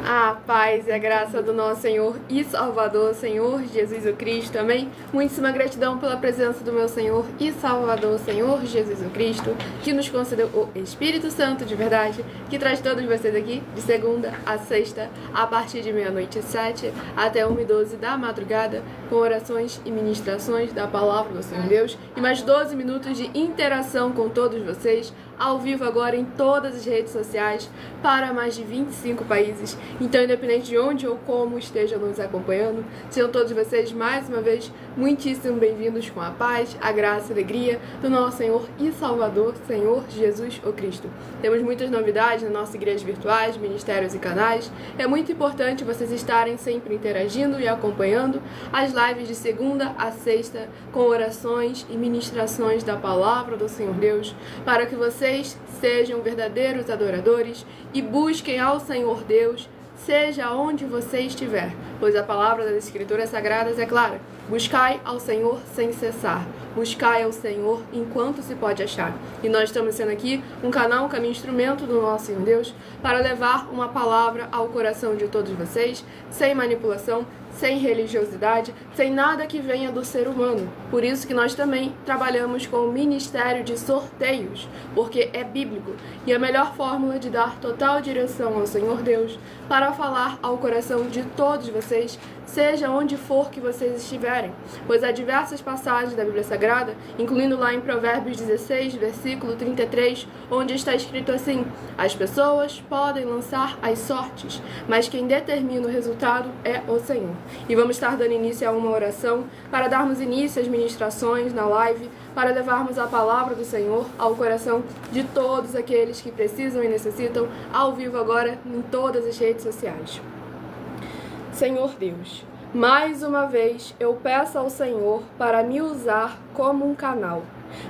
A paz e a graça do nosso Senhor e Salvador, Senhor Jesus o Cristo, amém? Muitíssima gratidão pela presença do meu Senhor e Salvador, Senhor Jesus o Cristo, que nos concedeu o Espírito Santo de verdade, que traz todos vocês aqui de segunda a sexta, a partir de 00h07 até 1h12 da madrugada, com orações e ministrações da palavra do Senhor Deus, e mais 12 minutos de interação com todos vocês, ao vivo agora em todas as redes sociais, para mais de 25 países. Então, independente de onde ou como estejam nos acompanhando, sejam todos vocês, mais uma vez, muitíssimo bem-vindos com a paz, a graça e a alegria do nosso Senhor e Salvador, Senhor Jesus o Cristo. Temos muitas novidades na nossa igreja virtuais, ministérios e canais. É muito importante vocês estarem sempre interagindo e acompanhando as lives de segunda a sexta, com orações e ministrações da palavra do Senhor Deus, para que vocês sejam verdadeiros adoradores e busquem ao Senhor Deus, seja onde você estiver, pois a palavra das Escrituras Sagradas é clara: buscai ao Senhor sem cessar, buscai ao Senhor enquanto se pode achar. E nós estamos sendo aqui um canal, um caminho, instrumento do nosso Senhor Deus, para levar uma palavra ao coração de todos vocês, sem manipulação, sem religiosidade, sem nada que venha do ser humano. Por isso que nós também trabalhamos com o ministério de sorteios, porque é bíblico e a melhor fórmula de dar total direção ao Senhor Deus para falar ao coração de todos vocês, seja onde for que vocês estiverem, pois há diversas passagens da Bíblia Sagrada, incluindo lá em Provérbios 16, versículo 33, onde está escrito assim: as pessoas podem lançar as sortes, mas quem determina o resultado é o Senhor. E vamos estar dando início a uma oração para darmos início às ministrações na live, para levarmos a palavra do Senhor ao coração de todos aqueles que precisam e necessitam, ao vivo agora em todas as redes sociais. Senhor Deus, mais uma vez eu peço ao Senhor para me usar como um canal,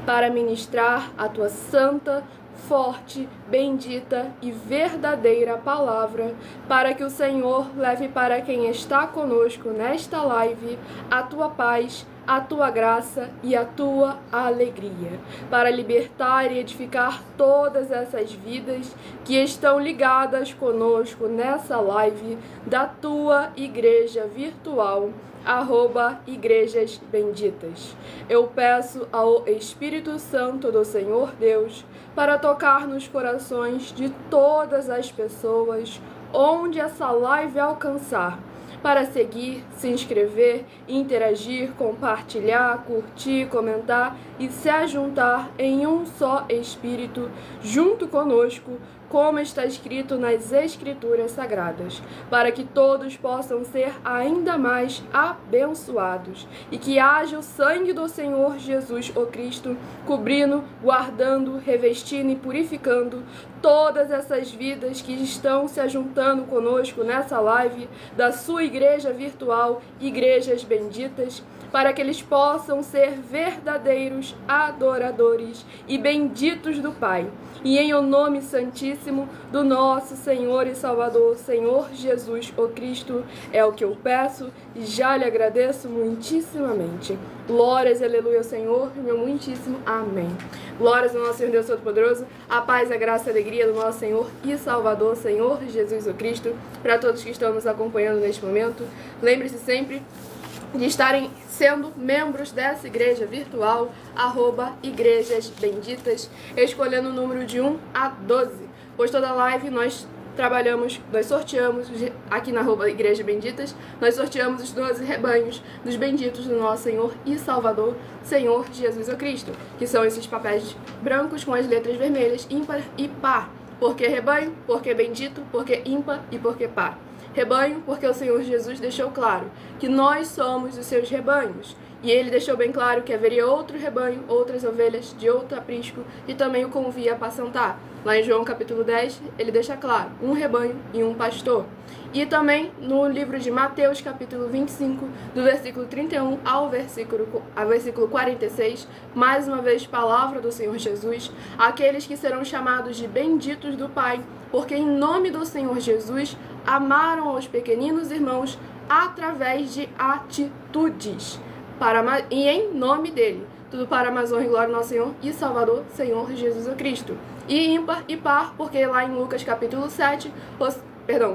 para ministrar a tua santa, forte, bendita e verdadeira palavra, para que o Senhor leve para quem está conosco nesta live a tua paz, a tua graça e a tua alegria, para libertar e edificar todas essas vidas que estão ligadas conosco nessa live da tua igreja virtual, @Igrejas Benditas. Eu peço ao Espírito Santo do Senhor Deus para tocar nos corações de todas as pessoas onde essa live alcançar, para seguir, se inscrever, interagir, compartilhar, curtir, comentar e se ajuntar em um só Espírito junto conosco, como está escrito nas Escrituras Sagradas, para que todos possam ser ainda mais abençoados e que haja o sangue do Senhor Jesus o Cristo cobrindo, guardando, revestindo e purificando todas essas vidas que estão se ajuntando conosco nessa live da sua igreja virtual, Igrejas Benditas, para que eles possam ser verdadeiros adoradores e benditos do Pai. E em o nome santíssimo do nosso Senhor e Salvador, Senhor Jesus o Cristo, é o que eu peço e já lhe agradeço muitíssimamente. Glórias, aleluia ao Senhor, meu muitíssimo amém. Glórias ao nosso Senhor Deus Todo-Poderoso, a paz, a graça e a alegria do nosso Senhor e Salvador, Senhor Jesus o Cristo, para todos que estão nos acompanhando neste momento. Lembre-se sempre de estarem sendo membros dessa igreja virtual, @Igrejas Benditas, escolhendo o número de 1 a 12, pois toda live nós sorteamos, aqui na @Igreja Benditas, nós sorteamos os 12 rebanhos dos benditos do nosso Senhor e Salvador, Senhor Jesus o Cristo, que são esses papéis brancos com as letras vermelhas, ímpar e par. Por que rebanho? Porque bendito, porque ímpar e porque par. Rebanho, porque o Senhor Jesus deixou claro que nós somos os seus rebanhos. E ele deixou bem claro que haveria outro rebanho, outras ovelhas de outro aprisco, e também o convia a apacentar. Lá em João capítulo 10, ele deixa claro, um rebanho e um pastor. E também no livro de Mateus capítulo 25, do versículo 31 ao versículo 46, mais uma vez palavra do Senhor Jesus, aqueles que serão chamados de benditos do Pai, porque em nome do Senhor Jesus amaram aos pequeninos irmãos através de atitudes, e em nome dele. Tudo para a mais honra e glória do nosso Senhor e Salvador, Senhor Jesus Cristo. E ímpar e par, porque lá em Lucas capítulo 7,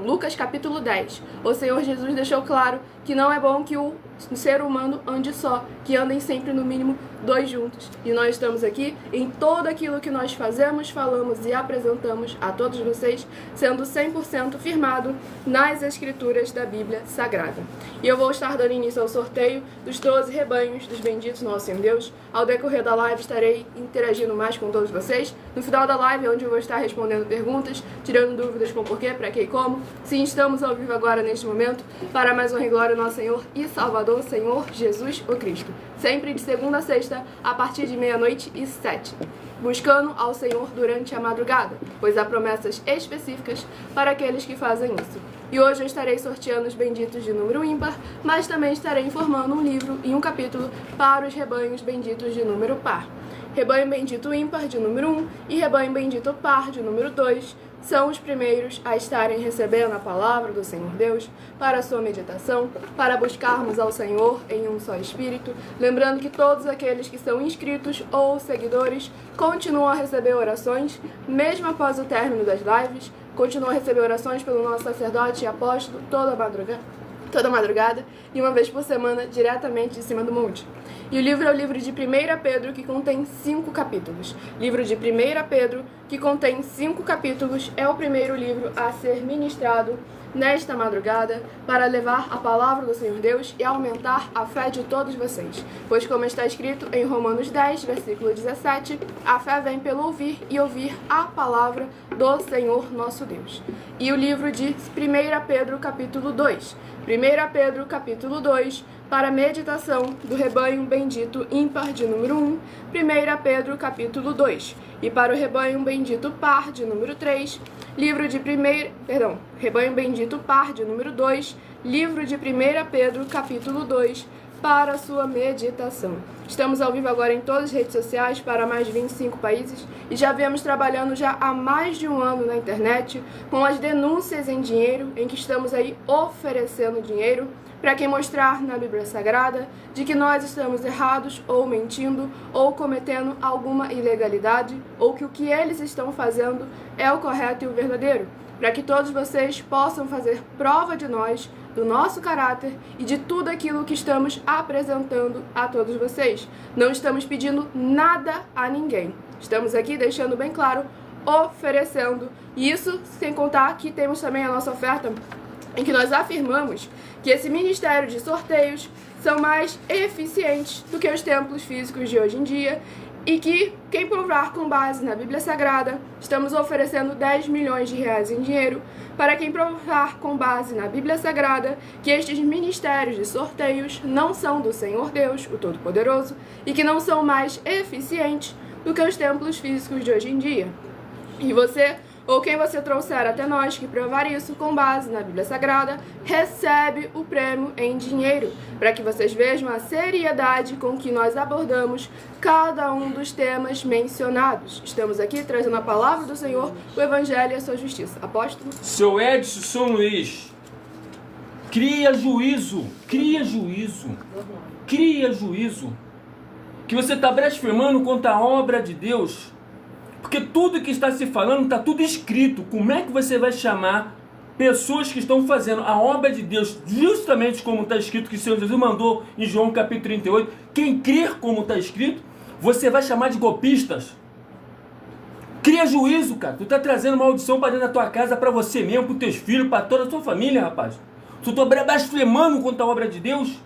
Lucas capítulo 10. O Senhor Jesus deixou claro que não é bom que o ser humano ande só, que andem sempre no mínimo 2 juntos. E nós estamos aqui em todo aquilo que nós fazemos, falamos e apresentamos a todos vocês, sendo 100% firmado nas escrituras da Bíblia Sagrada. E eu vou estar dando início ao sorteio dos 12 rebanhos dos benditos nosso Senhor Deus. Ao decorrer da live estarei interagindo mais com todos vocês. No final da live, onde eu vou estar respondendo perguntas, tirando dúvidas com porquê, para que e como. Sim, estamos ao vivo agora neste momento, para mais honra e glória do nosso Senhor e Salvador, Senhor Jesus o Cristo. Sempre de segunda a sexta, a partir de 00h07. Buscando ao Senhor durante a madrugada, pois há promessas específicas para aqueles que fazem isso. E hoje eu estarei sorteando os benditos de número ímpar, mas também estarei informando um livro e um capítulo para os rebanhos benditos de número par. Rebanho bendito ímpar de número 1 e rebanho bendito par de número 2 são os primeiros a estarem recebendo a palavra do Senhor Deus para a sua meditação, para buscarmos ao Senhor em um só Espírito, lembrando que todos aqueles que são inscritos ou seguidores continuam a receber orações, mesmo após o término das lives, continuam a receber orações pelo nosso sacerdote e apóstolo toda madrugada e uma vez por semana, diretamente de cima do monte. E o livro é o livro de 1 Pedro, que contém 5 capítulos. Livro de 1 Pedro, que contém 5 capítulos, é o primeiro livro a ser ministrado nesta madrugada para levar a palavra do Senhor Deus e aumentar a fé de todos vocês. Pois como está escrito em Romanos 10, versículo 17, a fé vem pelo ouvir e ouvir a palavra do Senhor nosso Deus. E o livro de 1 Pedro, capítulo 2. 1 Pedro, capítulo 2, para a meditação do rebanho bendito ímpar de número 1, 1 Pedro, capítulo 2. E para o rebanho bendito par de número 3, rebanho bendito par de número 2, livro de 1 Pedro, capítulo 2, para a sua meditação. Estamos ao vivo agora em todas as redes sociais para mais de 25 países e já viemos trabalhando já há mais de um ano na internet com as denúncias em dinheiro, em que estamos aí oferecendo dinheiro para quem mostrar na Bíblia Sagrada de que nós estamos errados ou mentindo ou cometendo alguma ilegalidade ou que o que eles estão fazendo é o correto e o verdadeiro, para que todos vocês possam fazer prova de nós, do nosso caráter e de tudo aquilo que estamos apresentando a todos vocês. Não estamos pedindo nada a ninguém. Estamos aqui deixando bem claro, oferecendo. E isso sem contar que temos também a nossa oferta, em que nós afirmamos que esse ministério de sorteios são mais eficientes do que os templos físicos de hoje em dia e que quem provar com base na Bíblia Sagrada, estamos oferecendo 10 milhões de reais em dinheiro para quem provar com base na Bíblia Sagrada que estes ministérios de sorteios não são do Senhor Deus, o Todo-Poderoso, e que não são mais eficientes do que os templos físicos de hoje em dia. E você, ou quem você trouxer até nós que provar isso com base na Bíblia Sagrada, recebe o prêmio em dinheiro, para que vocês vejam a seriedade com que nós abordamos cada um dos temas mencionados. Estamos aqui trazendo a palavra do Senhor, o Evangelho e a sua justiça. Apóstolo? Seu Edson São Luís, cria juízo, que você está blasfemando contra a obra de Deus. Porque tudo que está se falando está tudo escrito. Como é que você vai chamar pessoas que estão fazendo a obra de Deus justamente como está escrito, que o Senhor Jesus mandou em João capítulo 38? Quem crer como está escrito, você vai chamar de golpistas? Cria juízo, cara. Tu está trazendo maldição para dentro da tua casa, para você mesmo, para os teus filhos, para toda a tua família, rapaz. Tu está blasfemando contra a obra de Deus?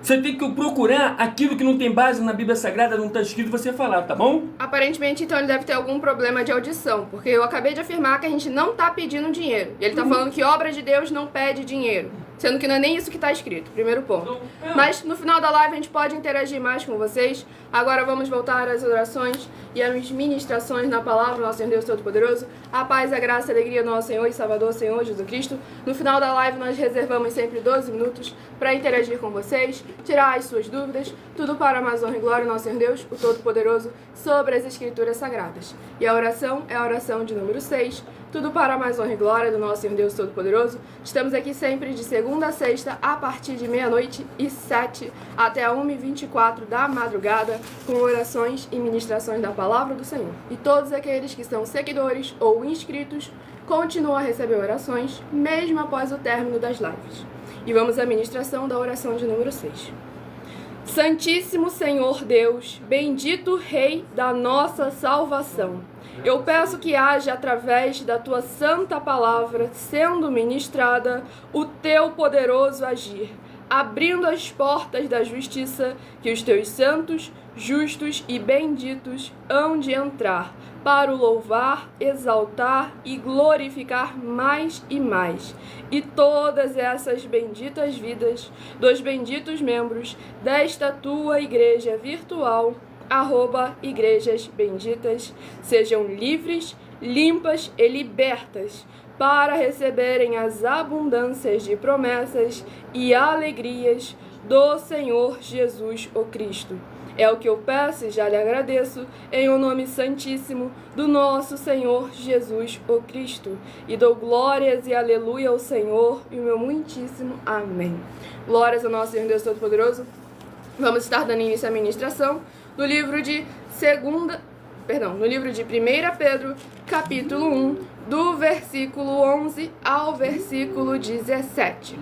Você tem que procurar aquilo que não tem base na Bíblia Sagrada, não está escrito, você falar, tá bom? Aparentemente, então, ele deve ter algum problema de audição, porque eu acabei de afirmar que a gente não está pedindo dinheiro. E ele está falando que obra de Deus não pede dinheiro, sendo que não é nem isso que está escrito, primeiro ponto. Mas no final da live a gente pode interagir mais com vocês. Agora vamos voltar às orações e às ministrações na palavra do nosso Senhor Deus Todo-Poderoso. A paz, a graça e a alegria do nosso Senhor e Salvador, Senhor Jesus Cristo. No final da live nós reservamos sempre 12 minutos para interagir com vocês, tirar as suas dúvidas, tudo para a mais honra e glória do nosso Senhor Deus, o Todo-Poderoso, sobre as Escrituras Sagradas. E a oração é a oração de número 6, tudo para a mais honra e glória do nosso Senhor Deus Todo-Poderoso. Estamos aqui sempre de segunda a sexta, a partir de 00h07 até a 1h24 da madrugada, com orações e ministrações da palavra do Senhor. E todos aqueles que são seguidores ou inscritos continua a receber orações, mesmo após o término das lives. E vamos à ministração da oração de número 6. Santíssimo Senhor Deus, bendito Rei da nossa salvação, eu peço que haja, através da tua santa palavra sendo ministrada, o teu poderoso agir, abrindo as portas da justiça que os teus santos, justos e benditos hão de entrar, para o louvar, exaltar e glorificar mais e mais. E todas essas benditas vidas dos benditos membros desta tua igreja virtual, @igrejas benditas, sejam livres, limpas e libertas, para receberem as abundâncias de promessas e alegrias do Senhor Jesus o Cristo. É o que eu peço e já lhe agradeço, em o nome santíssimo do nosso Senhor Jesus o Cristo. E dou glórias e aleluia ao Senhor e o meu muitíssimo amém. Glórias ao nosso Senhor Deus Todo-Poderoso. Vamos estar dando início à ministração no livro de 1 Pedro, capítulo 1, do versículo 11 ao versículo 17.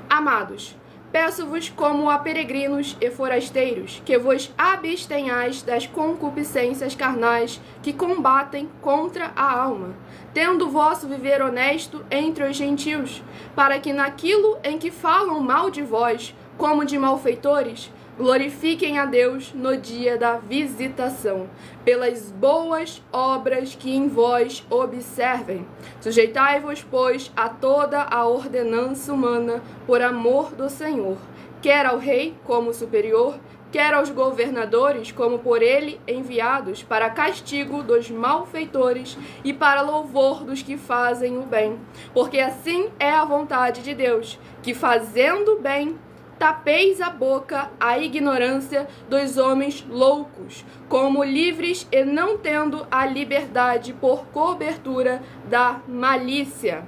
Amados, peço-vos como a peregrinos e forasteiros, que vos abstenhais das concupiscências carnais que combatem contra a alma, tendo o vosso viver honesto entre os gentios, para que naquilo em que falam mal de vós, como de malfeitores, glorifiquem a Deus no dia da visitação, pelas boas obras que em vós observem. Sujeitai-vos, pois, a toda a ordenança humana por amor do Senhor, quer ao rei como superior, quer aos governadores como por ele enviados, para castigo dos malfeitores e para louvor dos que fazem o bem. Porque assim é a vontade de Deus, que fazendo bem tapeis a boca à ignorância dos homens loucos, como livres e não tendo a liberdade por cobertura da malícia.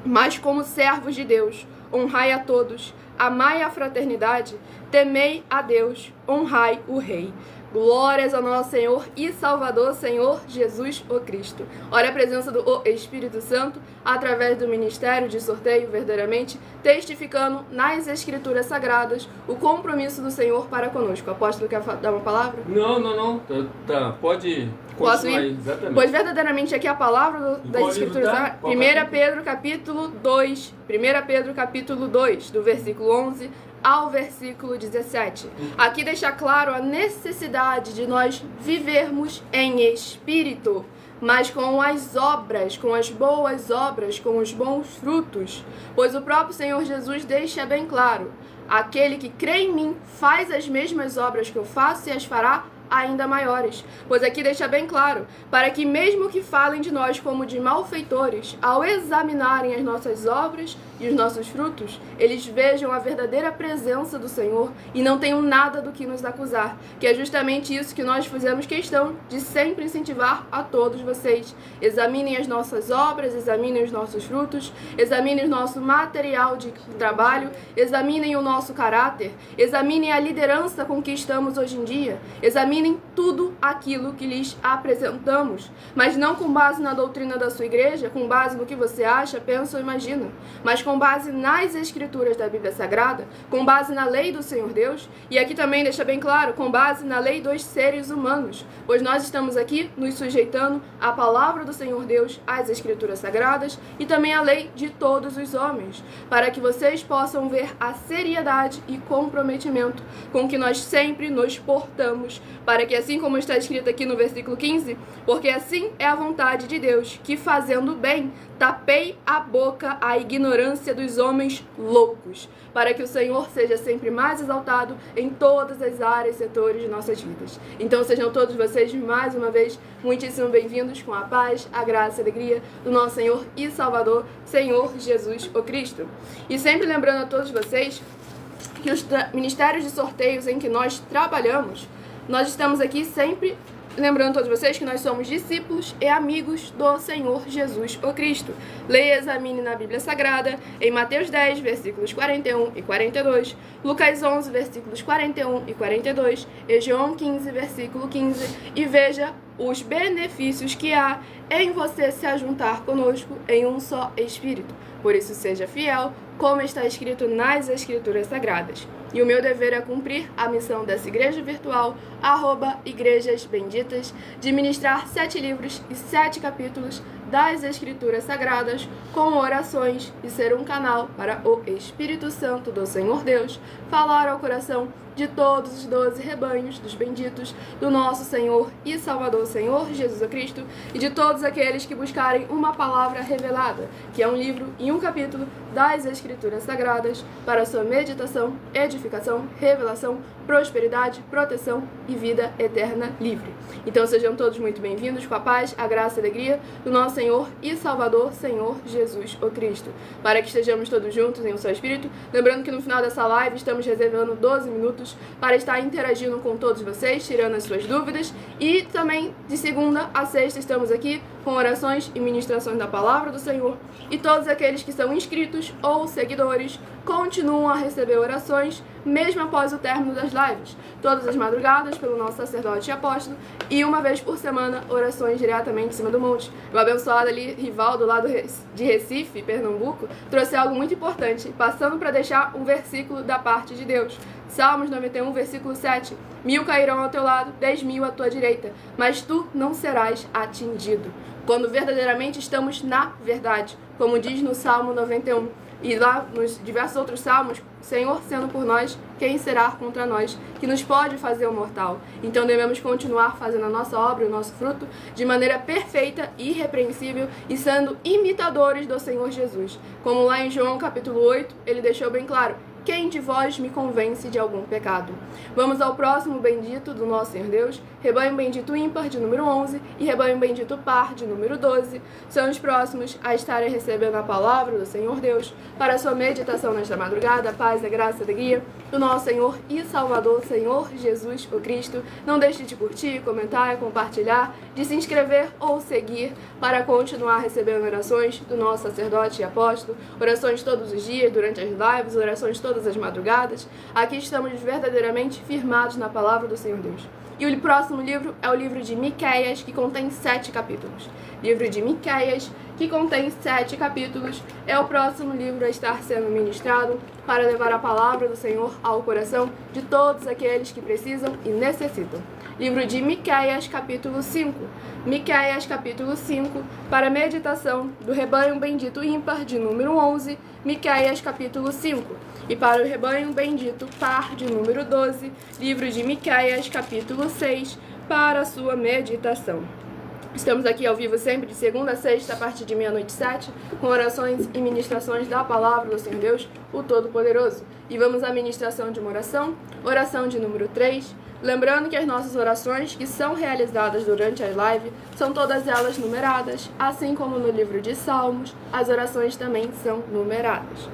Mas como servos de Deus, honrai a todos, amai a fraternidade, temei a Deus, honrai o Rei. Glórias ao nosso Senhor e Salvador, Senhor Jesus o Cristo. Ora a presença do Espírito Santo, através do ministério de sorteio, verdadeiramente, testificando nas Escrituras Sagradas o compromisso do Senhor para conosco. O apóstolo quer dar uma palavra? Não. Tá. Pode continuar aí. Exatamente. Pois verdadeiramente aqui a palavra das Escrituras Sagradas, 1 Pedro capítulo 2, 1 Pedro capítulo 2, do versículo 11 ao versículo 17. Aqui deixa claro a necessidade de nós vivermos em espírito, mas com as obras, com as boas obras, com os bons frutos. Pois o próprio Senhor Jesus deixa bem claro: aquele que crê em mim faz as mesmas obras que eu faço e as fará ainda maiores. Pois aqui deixa bem claro, para que mesmo que falem de nós como de malfeitores, ao examinarem as nossas obras e os nossos frutos, eles vejam a verdadeira presença do Senhor e não tenham nada do que nos acusar, que é justamente isso que nós fizemos questão de sempre incentivar a todos vocês. Examinem as nossas obras, examinem os nossos frutos, examinem o nosso material de trabalho, examinem o nosso caráter, examinem a liderança com que estamos hoje em dia, examinem tudo aquilo que lhes apresentamos, mas não com base na doutrina da sua igreja, com base no que você acha, pensa ou imagina, mas com base nas Escrituras da Bíblia Sagrada, com base na lei do Senhor Deus, e aqui também deixa bem claro, com base na lei dos seres humanos, pois nós estamos aqui nos sujeitando à palavra do Senhor Deus, às Escrituras Sagradas e também à lei de todos os homens, para que vocês possam ver a seriedade e comprometimento com que nós sempre nos portamos, para que assim como está escrito aqui no versículo 15, porque assim é a vontade de Deus, que fazendo bem, tapei a boca à ignorância dos homens loucos, para que o Senhor seja sempre mais exaltado em todas as áreas e setores de nossas vidas. Então sejam todos vocês, mais uma vez, muitíssimo bem-vindos com a paz, a graça e a alegria do nosso Senhor e Salvador, Senhor Jesus o Cristo. E sempre lembrando a todos vocês que os ministérios de sorteios em que nós trabalhamos, nós estamos aqui sempre lembrando a todos vocês que nós somos discípulos e amigos do Senhor Jesus o Cristo. Leia e examine na Bíblia Sagrada, em Mateus 10, versículos 41 e 42, Lucas 11, versículos 41 e 42, e João 15, versículo 15, e veja os benefícios que há em você se ajuntar conosco em um só Espírito. Por isso, seja fiel, como está escrito nas Escrituras Sagradas. E o meu dever é cumprir a missão dessa igreja virtual, @Igrejas Benditas, de ministrar 7 livros e 7 capítulos das Escrituras Sagradas com orações e ser um canal para o Espírito Santo do Senhor Deus falar ao coração de todos os 12 rebanhos dos benditos do nosso Senhor e Salvador Senhor Jesus Cristo e de todos aqueles que buscarem uma palavra revelada, que é um livro e um capítulo das Escrituras Sagradas para sua meditação, edificação, revelação, prosperidade, proteção e vida eterna livre. Então sejam todos muito bem-vindos com a paz, a graça e a alegria do nosso Senhor e Salvador Senhor Jesus o Cristo. Para que estejamos todos juntos em um só Espírito, lembrando que no final dessa live estamos reservando 12 minutos para estar interagindo com todos vocês, tirando as suas dúvidas, e também de segunda a sexta estamos aqui com orações e ministrações da palavra do Senhor, e todos aqueles que são inscritos ou seguidores continuam a receber orações mesmo após o término das lives, todas as madrugadas pelo nosso sacerdote e apóstolo, e uma vez por semana orações diretamente em cima do monte. O abençoado ali, Rivaldo, lá de Recife, Pernambuco, trouxe algo muito importante, passando para deixar um versículo da parte de Deus. Salmos 91, versículo 7. 1000 cairão ao teu lado, 10.000 à tua direita, mas tu não serás atingido. Quando verdadeiramente estamos na verdade, como diz no Salmo 91. E lá nos diversos outros salmos, Senhor sendo por nós, quem será contra nós, que nos pode fazer o mortal? Então devemos continuar fazendo a nossa obra, o nosso fruto, de maneira perfeita e irrepreensível e sendo imitadores do Senhor Jesus. Como lá em João capítulo 8, ele deixou bem claro: quem de vós me convence de algum pecado? Vamos ao próximo bendito do nosso Senhor Deus, rebanho bendito ímpar de número 11 e rebanho bendito par de número 12. São os próximos a estarem recebendo a palavra do Senhor Deus para a sua meditação nesta madrugada, a paz, a graça e a alegria do nosso Senhor e Salvador, Senhor Jesus o Cristo. Não deixe de curtir, comentar, compartilhar, de se inscrever ou seguir para continuar recebendo orações do nosso sacerdote e apóstolo, orações todos os dias, durante as lives, orações todas as madrugadas. Aqui estamos verdadeiramente firmados na palavra do Senhor Deus. E o próximo livro é o livro de Miqueias, que contém 7 capítulos. Livro de Miqueias, que contém 7 capítulos, é o próximo livro a estar sendo ministrado para levar a palavra do Senhor ao coração de todos aqueles que precisam e necessitam. Livro de Miqueias, capítulo 5. Miqueias, capítulo 5, para meditação do rebanho bendito ímpar de número 11, Miqueias, capítulo 5. E para o rebanho bendito par de número 12, livro de Miqueias, capítulo 6, para a sua meditação. Estamos aqui ao vivo sempre de segunda a sexta, a partir de 00h07, com orações e ministrações da palavra do Senhor Deus, o Todo-Poderoso. E vamos à ministração de uma oração de número 3. Lembrando que as nossas orações que são realizadas durante a live são todas elas numeradas, assim como no livro de Salmos, as orações também são numeradas.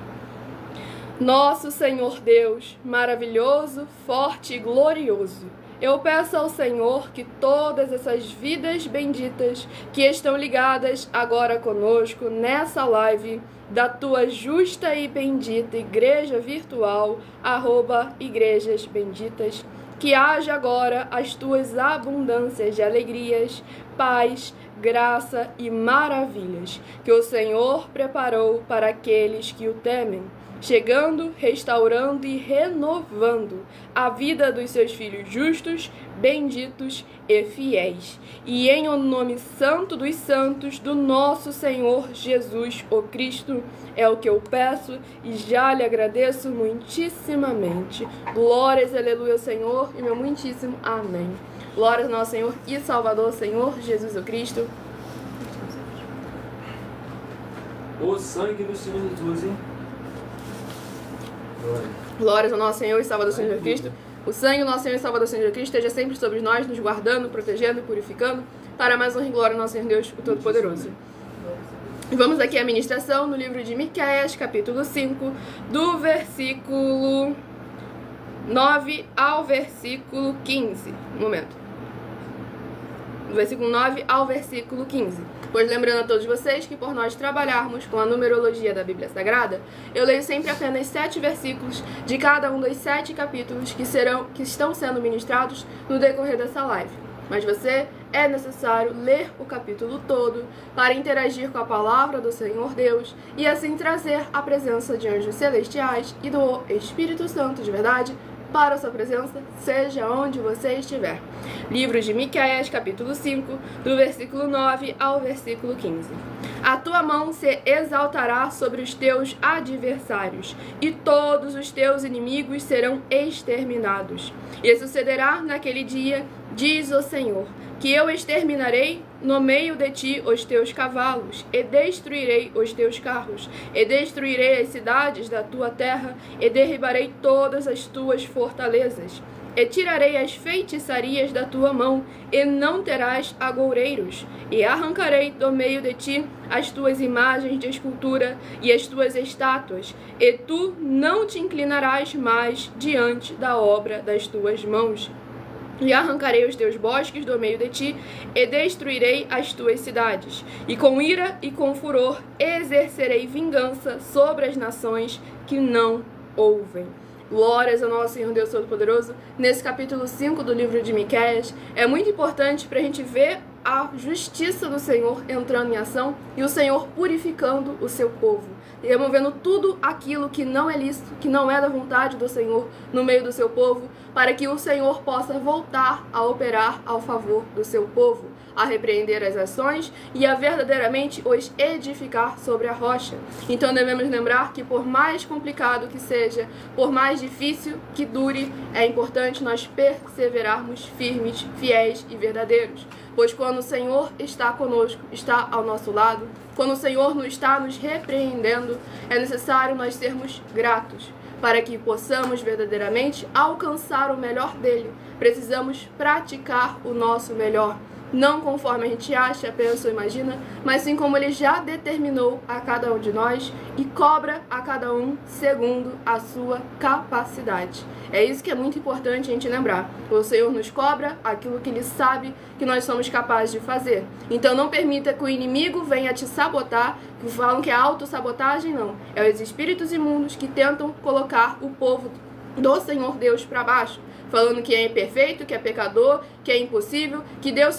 Nosso Senhor Deus, maravilhoso, forte e glorioso, eu peço ao Senhor que todas essas vidas benditas que estão ligadas agora conosco nessa live da tua justa e bendita igreja virtual, @Igrejas Benditas, que haja agora as tuas abundâncias de alegrias, paz, graça e maravilhas que o Senhor preparou para aqueles que o temem, chegando, restaurando e renovando a vida dos seus filhos justos, benditos e fiéis. E em o nome santo dos santos do nosso Senhor Jesus o Cristo, é o que eu peço e já lhe agradeço muitíssimamente. Glórias, aleluia ao Senhor e meu muitíssimo amém. Glórias ao nosso Senhor e Salvador, Senhor Jesus o Cristo. O sangue do Senhor Jesus, hein? Glórias ao nosso Senhor e Salvador Senhor Jesus Cristo. O sangue do nosso Senhor e Salvador Senhor Jesus Cristo esteja sempre sobre nós, nos guardando, protegendo e purificando, para mais honra e glória ao nosso Senhor Deus, o Todo-Poderoso. E vamos aqui à ministração no livro de Miqueias, capítulo 5, do versículo 9 ao versículo 15. Um momento. Do versículo 9 ao versículo 15. Pois lembrando a todos vocês que por nós trabalharmos com a numerologia da Bíblia Sagrada, eu leio sempre apenas 7 versículos de cada um dos 7 capítulos que estão sendo ministrados no decorrer dessa live. mas é necessário ler o capítulo todo para interagir com a palavra do Senhor Deus e assim trazer a presença de anjos celestiais e do Espírito Santo de verdade para a sua presença, seja onde você estiver. Livro de Miqueias, capítulo 5, do versículo 9 ao versículo 15. A tua mão se exaltará sobre os teus adversários, e todos os teus inimigos serão exterminados. E sucederá naquele dia, diz o Senhor, que eu exterminarei no meio de ti os teus cavalos, e destruirei os teus carros, e destruirei as cidades da tua terra, e derribarei todas as tuas fortalezas. E tirarei as feitiçarias da tua mão, e não terás agoureiros. E arrancarei do meio de ti as tuas imagens de escultura e as tuas estátuas, e tu não te inclinarás mais diante da obra das tuas mãos. E arrancarei os teus bosques do meio de ti, e destruirei as tuas cidades. E com ira e com furor exercerei vingança sobre as nações que não ouvem. Glórias ao nosso Senhor Deus Todo-Poderoso. Nesse capítulo 5 do livro de Miqueias, é muito importante para a gente ver a justiça do Senhor entrando em ação e o Senhor purificando o seu povo, removendo tudo aquilo que não é lícito, que não é da vontade do Senhor no meio do seu povo, para que o Senhor possa voltar a operar ao favor do seu povo, a repreender as ações e a verdadeiramente os edificar sobre a rocha. Então devemos lembrar que por mais complicado que seja, por mais difícil que dure, é importante nós perseverarmos firmes, fiéis e verdadeiros. Pois quando o Senhor está conosco, está ao nosso lado, quando o Senhor não está nos repreendendo, é necessário nós sermos gratos. Para que possamos verdadeiramente alcançar o melhor dele, precisamos praticar o nosso melhor. Não conforme a gente acha, pensa ou imagina, mas sim como ele já determinou a cada um de nós e cobra a cada um segundo a sua capacidade. É isso que é muito importante a gente lembrar. O Senhor nos cobra aquilo que ele sabe que nós somos capazes de fazer. Então não permita que o inimigo venha te sabotar, que falam que é autossabotagem, não. É os espíritos imundos que tentam colocar o povo do Senhor Deus para baixo, falando que é imperfeito, que é pecador, que é impossível, que Deus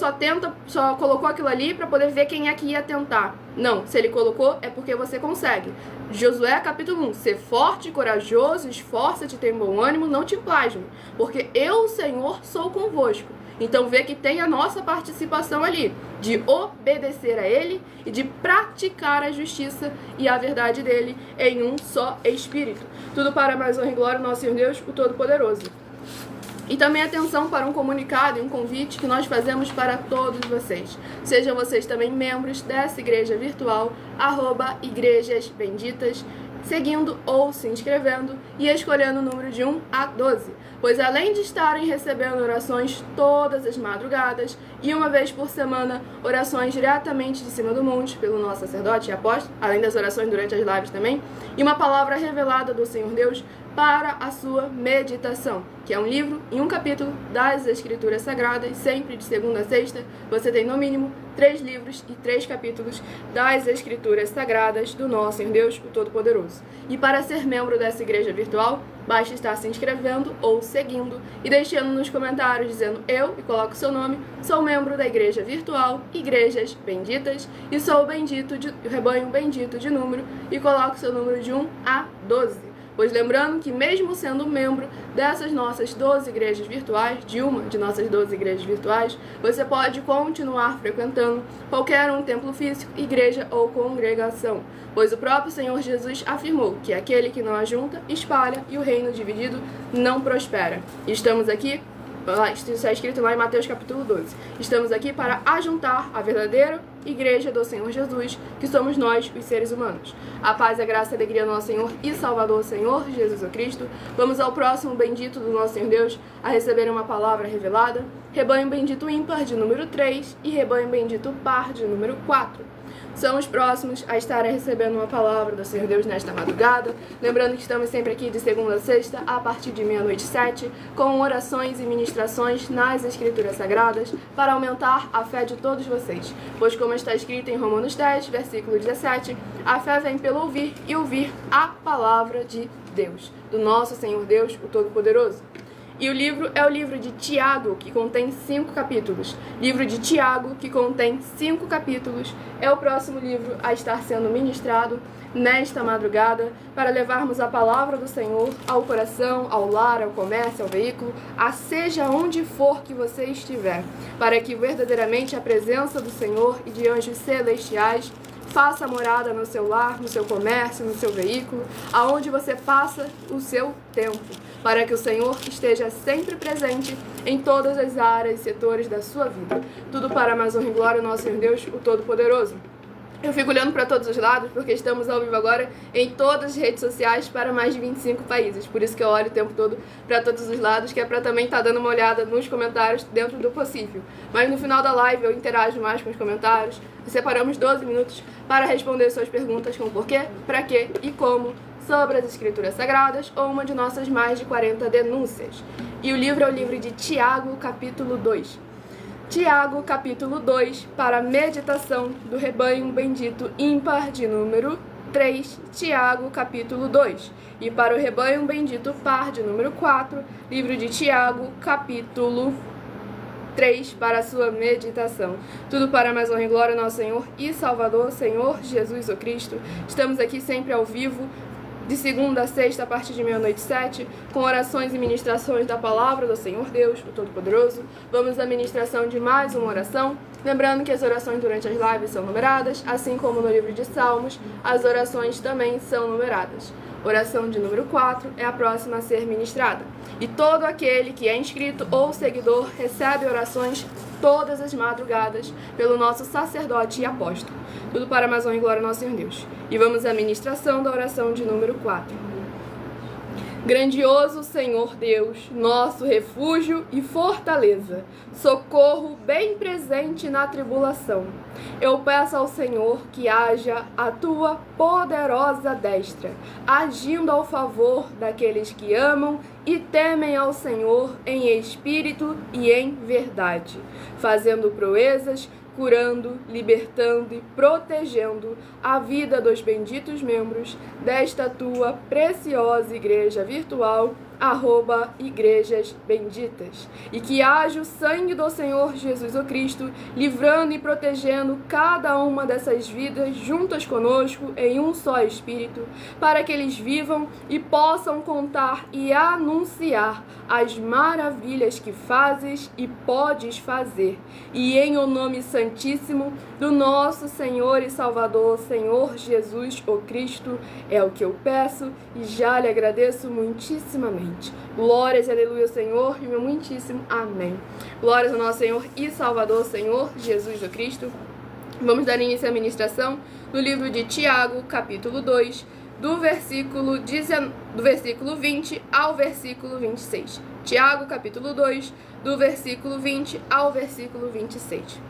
só colocou aquilo ali para poder ver quem é que ia tentar. Não, se ele colocou é porque você consegue. Josué capítulo 1, ser forte, corajoso, esforça-te, tem bom ânimo, não te plasme, porque eu, o Senhor, sou convosco. Então vê que tem a nossa participação ali, de obedecer a Ele e de praticar a justiça e a verdade dEle em um só Espírito. Tudo para mais honra e glória ao nosso Senhor Deus, o Todo-Poderoso. E também atenção para um comunicado e um convite que nós fazemos para todos vocês. Sejam vocês também membros dessa igreja virtual, @Igrejas Benditas, seguindo ou se inscrevendo e escolhendo o número de 1 a 12. Pois além de estarem recebendo orações todas as madrugadas e uma vez por semana, orações diretamente de cima do monte pelo nosso sacerdote e apóstolo, além das orações durante as lives também, e uma palavra revelada do Senhor Deus para a sua meditação, que é um livro e um capítulo das Escrituras Sagradas, sempre de segunda a sexta. Você tem no mínimo 3 livros e 3 capítulos das Escrituras Sagradas do nosso Senhor Deus, o Todo-Poderoso. E para ser membro dessa igreja virtual, basta estar se inscrevendo ou seguindo e deixando nos comentários dizendo eu, e coloque o seu nome, sou membro da igreja virtual Igrejas Benditas e sou o rebanho bendito de número, e coloque o seu número de 1 a 12. Pois lembrando que mesmo sendo membro dessas nossas 12 igrejas virtuais, de uma de nossas 12 igrejas virtuais, você pode continuar frequentando qualquer um templo físico, igreja ou congregação. Pois o próprio Senhor Jesus afirmou que aquele que não ajunta, espalha, e o reino dividido não prospera. E estamos aqui, isso está escrito lá em Mateus capítulo 12. Estamos aqui para ajuntar a verdadeira igreja do Senhor Jesus, que somos nós, os seres humanos. A paz, a graça e a alegria do nosso Senhor e Salvador, Senhor Jesus Cristo. Vamos ao próximo bendito do nosso Senhor Deus a receber uma palavra revelada. Rebanho bendito ímpar de número 3 e rebanho bendito par de número 4. São os próximos a estarem recebendo uma palavra do Senhor Deus nesta madrugada. Lembrando que estamos sempre aqui de segunda a sexta, a partir de 00h07, com orações e ministrações nas Escrituras Sagradas, para aumentar a fé de todos vocês. Pois como está escrito em Romanos 10, versículo 17, a fé vem pelo ouvir e ouvir a palavra de Deus, do nosso Senhor Deus, o Todo-Poderoso. E o livro é o livro de Tiago, que contém 5 capítulos. Livro de Tiago, que contém 5 capítulos, é o próximo livro a estar sendo ministrado nesta madrugada, para levarmos a palavra do Senhor ao coração, ao lar, ao comércio, ao veículo, a seja onde for que você estiver, para que verdadeiramente a presença do Senhor e de anjos celestiais faça morada no seu lar, no seu comércio, no seu veículo, aonde você passa o seu tempo, para que o Senhor esteja sempre presente em todas as áreas e setores da sua vida. Tudo para a mais honra e glória do nosso Senhor Deus, o Todo-Poderoso. Eu fico olhando para todos os lados, porque estamos ao vivo agora em todas as redes sociais para mais de 25 países. Por isso que eu olho o tempo todo para todos os lados, que é para também estar dando uma olhada nos comentários dentro do possível. Mas no final da live eu interajo mais com os comentários. Separamos 12 minutos para responder suas perguntas com porquê, para quê e como sobre as Escrituras Sagradas ou uma de nossas mais de 40 denúncias. E o livro é o livro de Tiago, capítulo 2. Tiago, capítulo 2, para a meditação do rebanho bendito ímpar de número 3, Tiago, capítulo 2. E para o rebanho bendito par de número 4, livro de Tiago, capítulo 3, para a sua meditação. Tudo para a mais honra e glória ao nosso Senhor e Salvador, Senhor Jesus o Cristo. Estamos aqui sempre ao vivo, de segunda a sexta, a partir de 00h07, com orações e ministrações da palavra do Senhor Deus, o Todo-Poderoso. Vamos à ministração de mais uma oração. Lembrando que as orações durante as lives são numeradas, assim como no livro de Salmos, as orações também são numeradas. Oração de número 4 é a próxima a ser ministrada. E todo aquele que é inscrito ou seguidor recebe orações todas as madrugadas pelo nosso sacerdote e apóstolo. Tudo para a mais honra e glória ao nosso Senhor Deus. E vamos à ministração da oração de número 4. Grandioso Senhor Deus, nosso refúgio e fortaleza, socorro bem presente na tribulação. Eu peço ao Senhor que haja a tua poderosa destra, agindo ao favor daqueles que amam e temem ao Senhor em espírito e em verdade, fazendo proezas, curando, libertando e protegendo a vida dos benditos membros desta tua preciosa igreja virtual, @igrejas benditas, e que haja o sangue do Senhor Jesus o Cristo, livrando e protegendo cada uma dessas vidas juntas conosco em um só Espírito, para que eles vivam e possam contar e anunciar as maravilhas que fazes e podes fazer, e em o nome santíssimo do nosso Senhor e Salvador, Senhor Jesus o Cristo, é o que eu peço e já lhe agradeço muitíssimamente. Glórias, aleluia, Senhor, e meu muitíssimo amém. Glórias ao nosso Senhor e Salvador, Senhor Jesus o Cristo. Vamos dar início à ministração do livro de Tiago, capítulo 2, do versículo 20 ao versículo 26. Tiago, capítulo 2, do versículo 20 ao versículo 26.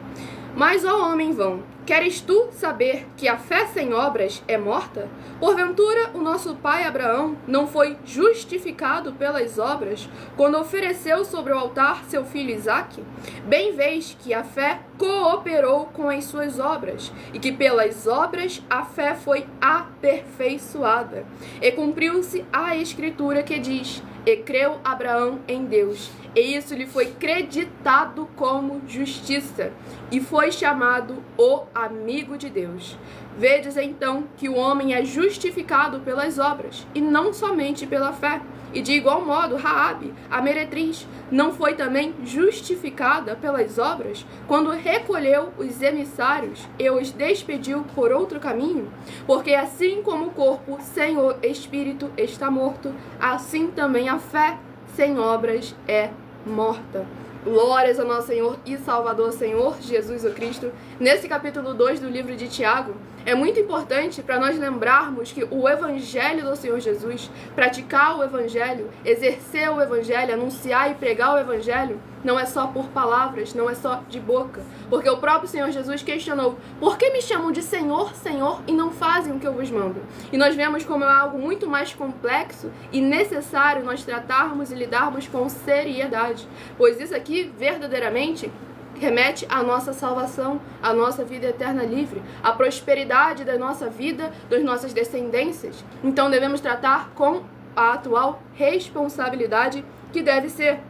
Mas, ó homem vão, queres tu saber que a fé sem obras é morta? Porventura, o nosso pai Abraão não foi justificado pelas obras quando ofereceu sobre o altar seu filho Isaque? Bem vês que a fé cooperou com as suas obras, e que pelas obras a fé foi aperfeiçoada. E cumpriu-se a escritura que diz: e creu Abraão em Deus, e isso lhe foi creditado como justiça, e foi chamado o amigo de Deus. Vedes então que o homem é justificado pelas obras, e não somente pela fé. E de igual modo, Raabe, a meretriz, não foi também justificada pelas obras, quando recolheu os emissários e os despediu por outro caminho? Porque assim como o corpo sem o espírito está morto, assim também a fé sem obras é morta. Glórias ao nosso Senhor e Salvador, Senhor Jesus o Cristo. Nesse capítulo 2 do livro de Tiago, é muito importante para nós lembrarmos que o Evangelho do Senhor Jesus, praticar o Evangelho, exercer o Evangelho, anunciar e pregar o Evangelho, não é só por palavras, não é só de boca. Porque o próprio Senhor Jesus questionou: por que me chamam de Senhor, Senhor, e não fazem o que eu vos mando? E nós vemos como é algo muito mais complexo e necessário nós tratarmos e lidarmos com seriedade. Pois isso aqui, verdadeiramente, remete à nossa salvação, à nossa vida eterna livre, à prosperidade da nossa vida, das nossas descendências. Então devemos tratar com a atual responsabilidade que deve ser.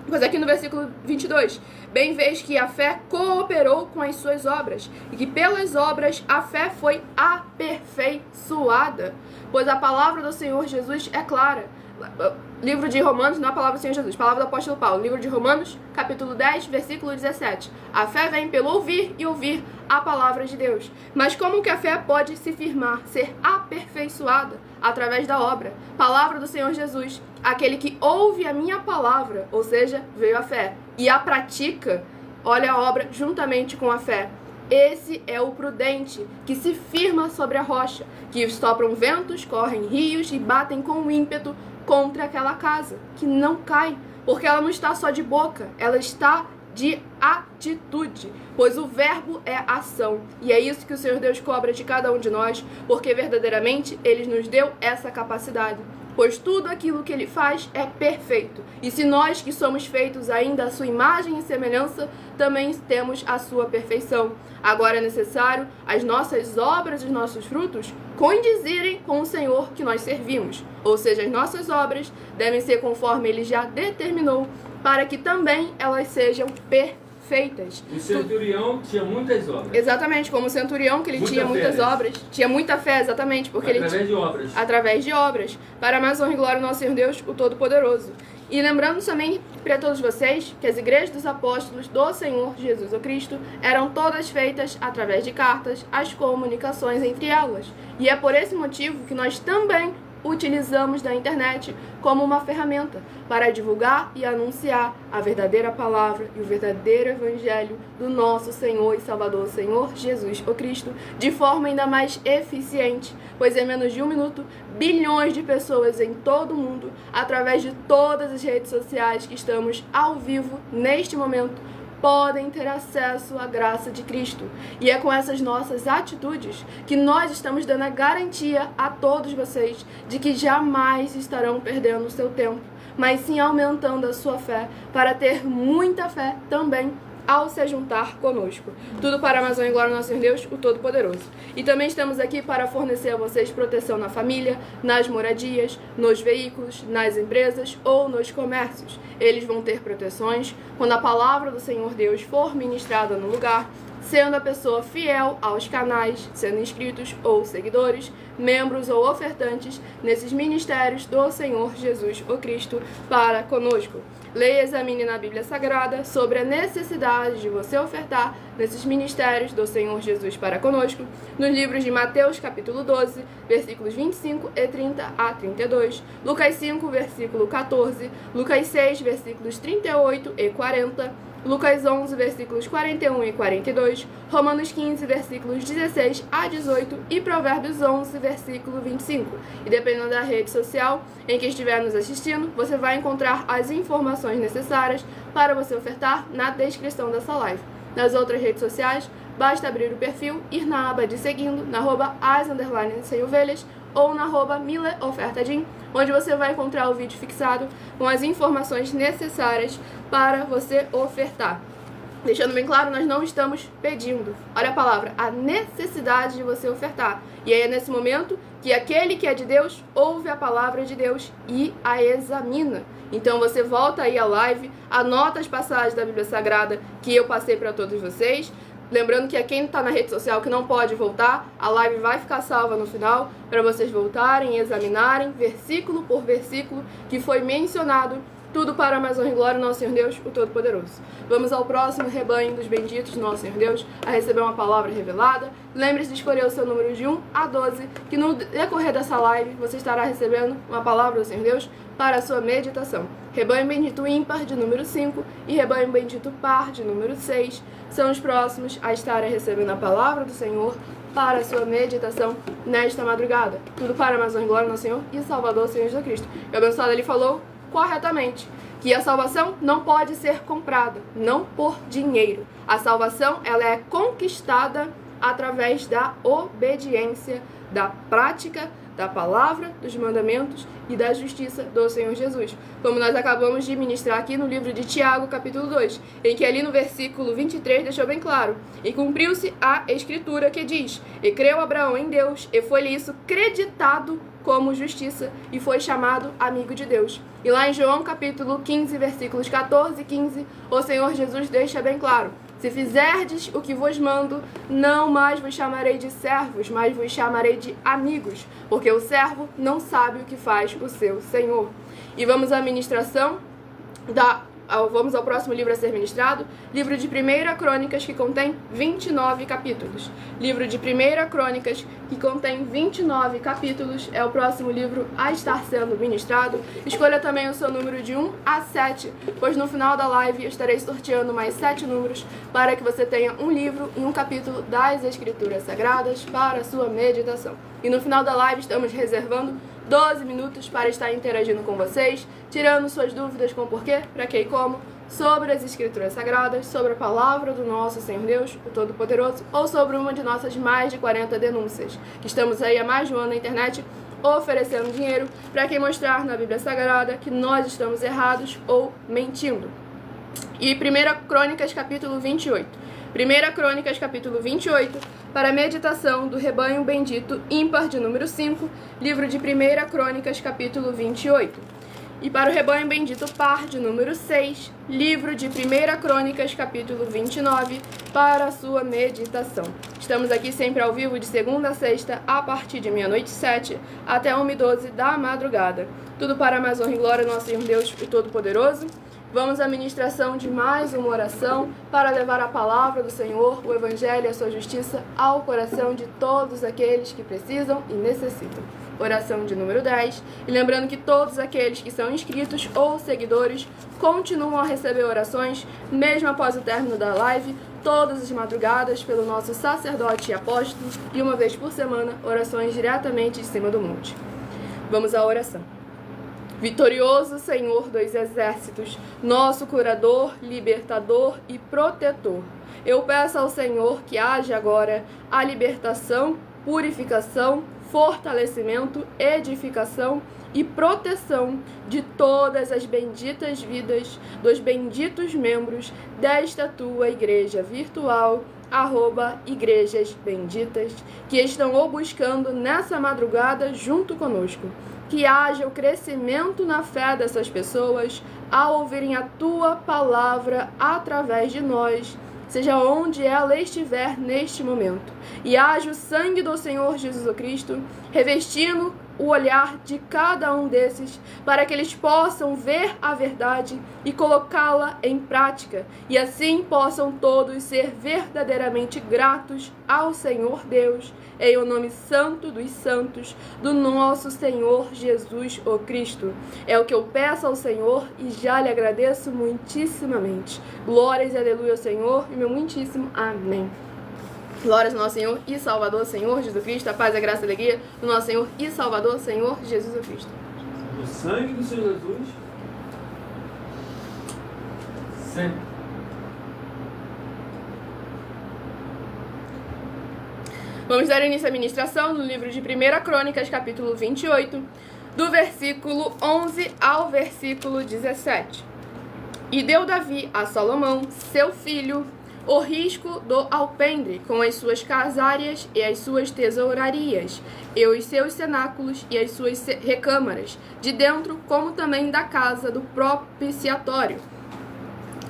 Pois aqui no versículo 22, bem vês que a fé cooperou com as suas obras, e que pelas obras a fé foi aperfeiçoada. Pois a palavra do Senhor Jesus é clara. Livro de Romanos, não a palavra do Senhor Jesus, palavra do apóstolo Paulo. Livro de Romanos, capítulo 10, versículo 17. A fé vem pelo ouvir e ouvir a palavra de Deus. Mas como que a fé pode se firmar, ser aperfeiçoada? Através da obra. Palavra do Senhor Jesus. Aquele que ouve a minha palavra, ou seja, veio a fé, e a pratica, olha a obra juntamente com a fé. Esse é o prudente, que se firma sobre a rocha, que sopram ventos, correm rios e batem com ímpeto contra aquela casa, que não cai, porque ela não está só de boca, ela está de atitude, pois o verbo é ação, e é isso que o Senhor Deus cobra de cada um de nós, porque verdadeiramente Ele nos deu essa capacidade. Pois tudo aquilo que Ele faz é perfeito. E se nós que somos feitos ainda à sua imagem e semelhança, também temos a sua perfeição. Agora é necessário as nossas obras e os nossos frutos condizirem com o Senhor que nós servimos. Ou seja, as nossas obras devem ser conforme Ele já determinou, para que também elas sejam perfeitas. O centurião tinha muitas obras. Exatamente, como o centurião, que ele tinha muitas obras. Tinha muita fé, exatamente. Porque através de obras. Através de obras. Para mais honra e glória do nosso Senhor Deus, o Todo-Poderoso. E lembrando também para todos vocês que as igrejas dos apóstolos do Senhor Jesus o Cristo eram todas feitas através de cartas, as comunicações entre elas. E é por esse motivo que nós também utilizamos da internet como uma ferramenta para divulgar e anunciar a verdadeira palavra e o verdadeiro evangelho do nosso Senhor e Salvador, Senhor Jesus o Cristo, de forma ainda mais eficiente, pois em menos de 1 minuto, bilhões de pessoas em todo o mundo, através de todas as redes sociais que estamos ao vivo neste momento, podem ter acesso à graça de Cristo. E é com essas nossas atitudes que nós estamos dando a garantia a todos vocês de que jamais estarão perdendo o seu tempo, mas sim aumentando a sua fé, para ter muita fé também ao se juntar conosco. Tudo para a mais honra e glória do nosso Senhor Deus, o Todo-Poderoso. E também estamos aqui para fornecer a vocês proteção na família, nas moradias, nos veículos, nas empresas ou nos comércios. Eles vão ter proteções quando a palavra do Senhor Deus for ministrada no lugar, sendo a pessoa fiel aos canais, sendo inscritos ou seguidores, membros ou ofertantes nesses ministérios do Senhor Jesus o Cristo para conosco. Leia e examine na Bíblia Sagrada sobre a necessidade de você ofertar nesses ministérios do Senhor Jesus para conosco, nos livros de Mateus capítulo 12, versículos 25 e 30 a 32, Lucas 5, versículo 14, Lucas 6, versículos 38 e 40, Lucas 11, versículos 41 e 42, Romanos 15, versículos 16 a 18 e Provérbios 11, versículo 25. E dependendo da rede social em que estiver nos assistindo, você vai encontrar as informações necessárias para você ofertar na descrição dessa live. Nas outras redes sociais, basta abrir o perfil, ir na aba de seguindo, na @as_sem-ovelhas ou na @mileofertadim, onde você vai encontrar o vídeo fixado com as informações necessárias para você ofertar. Deixando bem claro, nós não estamos pedindo. Olha a palavra, a necessidade de você ofertar. E aí é nesse momento que aquele que é de Deus ouve a palavra de Deus e a examina. Então você volta aí à live, anota as passagens da Bíblia Sagrada que eu passei para todos vocês. Lembrando que quem está na rede social que não pode voltar, a live vai ficar salva no final para vocês voltarem e examinarem versículo por versículo que foi mencionado. Tudo para a mais honra e glória do nosso Senhor Deus, o Todo-Poderoso. Vamos ao próximo rebanho dos benditos do nosso Senhor Deus, a receber uma palavra revelada. Lembre-se de escolher o seu número de 1 a 12, que no decorrer dessa live você estará recebendo uma palavra do Senhor Deus para a sua meditação. Rebanho bendito ímpar de número 5 e rebanho bendito par de número 6 são os próximos a estarem recebendo a palavra do Senhor para a sua meditação nesta madrugada. Tudo para a mais honra e glória do nosso Senhor e Salvador, Senhor Jesus Cristo. E o abençoado ele falou corretamente que a salvação não pode ser comprada, não por dinheiro. A salvação ela é conquistada através da obediência da prática da palavra, dos mandamentos e da justiça do Senhor Jesus. Como nós acabamos de ministrar aqui no livro de Tiago, capítulo 2, em que ali no versículo 23 deixou bem claro: e cumpriu-se a escritura que diz, e creu Abraão em Deus, e foi-lhe isso creditado como justiça, e foi chamado amigo de Deus. E lá em João capítulo 15, versículos 14 e 15, o Senhor Jesus deixa bem claro: se fizerdes o que vos mando, não mais vos chamarei de servos, mas vos chamarei de amigos, porque o servo não sabe o que faz o seu senhor. E vamos à ministração vamos ao próximo livro a ser ministrado, livro de 1 Crônicas, que contém 29 capítulos. Livro de 1 Crônicas, que contém 29 capítulos, é o próximo livro a estar sendo ministrado. Escolha também o seu número de 1 a 7, pois no final da live eu estarei sorteando mais 7 números para que você tenha um livro e um capítulo das Escrituras Sagradas para a sua meditação. E no final da live estamos reservando 12 minutos para estar interagindo com vocês, tirando suas dúvidas com porquê, para que e como, sobre as Escrituras Sagradas, sobre a palavra do nosso Senhor Deus, o Todo-Poderoso, ou sobre uma de nossas mais de 40 denúncias, que estamos aí há mais de um ano na internet oferecendo dinheiro para quem mostrar na Bíblia Sagrada que nós estamos errados ou mentindo. E 1 Crônicas, capítulo 28. 1 Crônicas, capítulo 28, para a meditação do rebanho bendito ímpar de número 5, livro de 1 Crônicas, capítulo 28. E para o rebanho bendito par de número 6, livro de 1 Crônicas, capítulo 29, para a sua meditação. Estamos aqui sempre ao vivo de segunda a sexta, a partir de meia-noite 7 até 1h12 da madrugada. Tudo para a mais honra e glória do nosso Senhor Deus, o Todo-Poderoso. Vamos à ministração de mais uma oração para levar a palavra do Senhor, o Evangelho e a sua justiça ao coração de todos aqueles que precisam e necessitam. Oração de número 10. E lembrando que todos aqueles que são inscritos ou seguidores continuam a receber orações, mesmo após o término da live, todas as madrugadas pelo nosso sacerdote e apóstolo, e uma vez por semana, orações diretamente de cima do monte. Vamos à oração. Vitorioso Senhor dos exércitos, nosso curador, libertador e protetor, eu peço ao Senhor que haja agora a libertação, purificação, fortalecimento, edificação e proteção de todas as benditas vidas dos benditos membros desta tua igreja virtual, @igrejas benditas, que estão o buscando nessa madrugada junto conosco. Que haja o crescimento na fé dessas pessoas ao ouvirem a tua palavra através de nós, seja onde ela estiver neste momento. E haja o sangue do Senhor Jesus Cristo revestindo o olhar de cada um desses, para que eles possam ver a verdade e colocá-la em prática, e assim possam todos ser verdadeiramente gratos ao Senhor Deus, em o nome santo dos santos, do nosso Senhor Jesus o Cristo. É o que eu peço ao Senhor e já lhe agradeço muitíssimamente. Glórias e aleluia ao Senhor e meu muitíssimo amém. Glórias ao nosso Senhor e Salvador, Senhor Jesus Cristo, a paz, a graça e a alegria do nosso Senhor e Salvador, Senhor Jesus Cristo. O sangue do Senhor Jesus, sempre. Vamos dar início à ministração no livro de 1 Crônicas, capítulo 28, do versículo 11 ao versículo 17. E deu Davi a Salomão, seu filho, o risco do alpendre, com as suas casárias e as suas tesourarias, e os seus cenáculos e as suas recâmaras, de dentro como também da casa do propiciatório.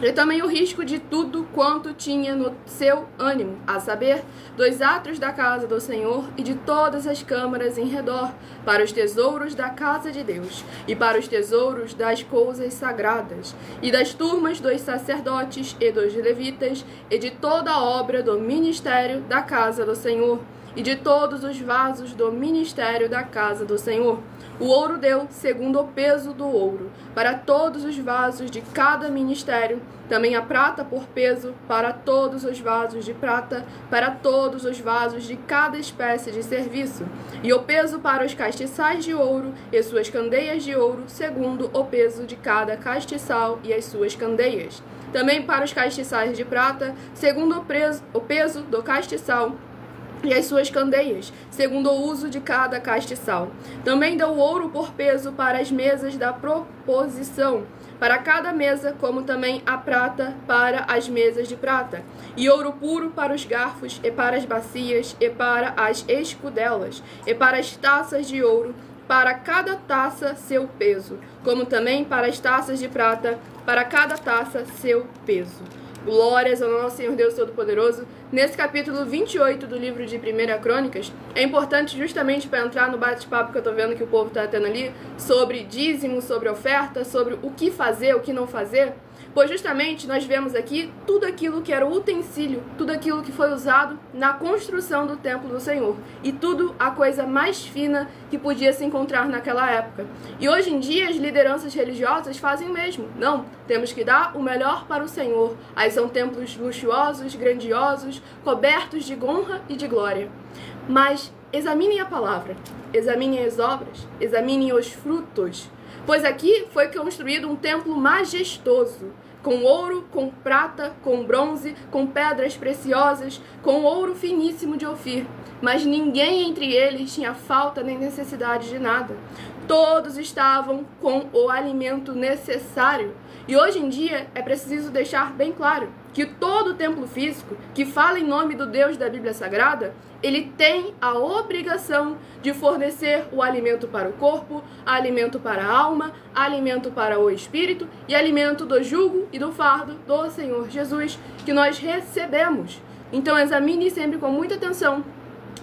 E também o risco de tudo quanto tinha no seu ânimo, a saber, dos atos da casa do Senhor e de todas as câmaras em redor, para os tesouros da casa de Deus, e para os tesouros das coisas sagradas, e das turmas dos sacerdotes e dos levitas, e de toda a obra do ministério da casa do Senhor, e de todos os vasos do ministério da casa do Senhor. O ouro deu, segundo o peso do ouro, para todos os vasos de cada ministério, também a prata por peso, para todos os vasos de prata, para todos os vasos de cada espécie de serviço, e o peso para os castiçais de ouro e suas candeias de ouro, segundo o peso de cada castiçal e as suas candeias. Também para os castiçais de prata, segundo o peso do castiçal, e as suas candeias, segundo o uso de cada castiçal. Também deu ouro por peso para as mesas da proposição, para cada mesa, como também a prata para as mesas de prata, e ouro puro para os garfos, e para as bacias, e para as escudelas, e para as taças de ouro, para cada taça seu peso, como também para as taças de prata, para cada taça seu peso. Glórias ao nosso Senhor Deus Todo-Poderoso. Nesse capítulo 28 do livro de 1 Crônicas, é importante justamente para entrar no bate-papo que eu estou vendo que o povo está tendo ali, sobre dízimo, sobre oferta, sobre o que fazer, o que não fazer, pois justamente nós vemos aqui tudo aquilo que era o utensílio, tudo aquilo que foi usado na construção do templo do Senhor, e tudo a coisa mais fina que podia se encontrar naquela época. E hoje em dia as lideranças religiosas fazem o mesmo. Não, temos que dar o melhor para o Senhor. Aí são templos luxuosos, grandiosos, cobertos de honra e de glória. Mas examinem a palavra, examinem as obras, examinem os frutos. Pois aqui foi construído um templo majestoso, com ouro, com prata, com bronze, com pedras preciosas, com ouro finíssimo de Ofir. Mas ninguém entre eles tinha falta nem necessidade de nada. Todos estavam com o alimento necessário. E hoje em dia é preciso deixar bem claro que todo templo físico que fala em nome do Deus da Bíblia Sagrada, ele tem a obrigação de fornecer o alimento para o corpo, alimento para a alma, alimento para o espírito e alimento do jugo e do fardo do Senhor Jesus que nós recebemos. Então examine sempre com muita atenção.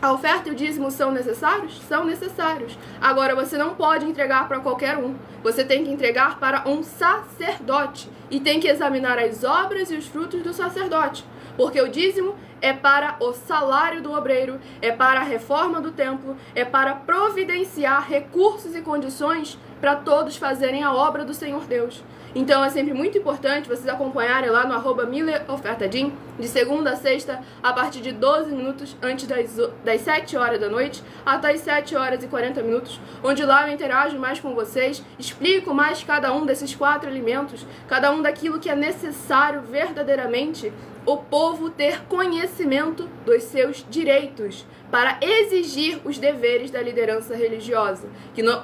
A oferta e o dízimo são necessários? São necessários. Agora, você não pode entregar para qualquer um. Você tem que entregar para um sacerdote. E tem que examinar as obras e os frutos do sacerdote. Porque o dízimo é para o salário do obreiro, é para a reforma do templo, é para providenciar recursos e condições para todos fazerem a obra do Senhor Deus. Então é sempre muito importante vocês acompanharem lá no @MillerOfertaDin, de segunda a sexta, a partir de 12 minutos antes das 7 horas da noite, até as 7 horas e 40 minutos, onde lá eu interajo mais com vocês, explico mais cada um desses 4 alimentos, cada um daquilo que é necessário verdadeiramente o povo ter conhecimento dos seus direitos, para exigir os deveres da liderança religiosa.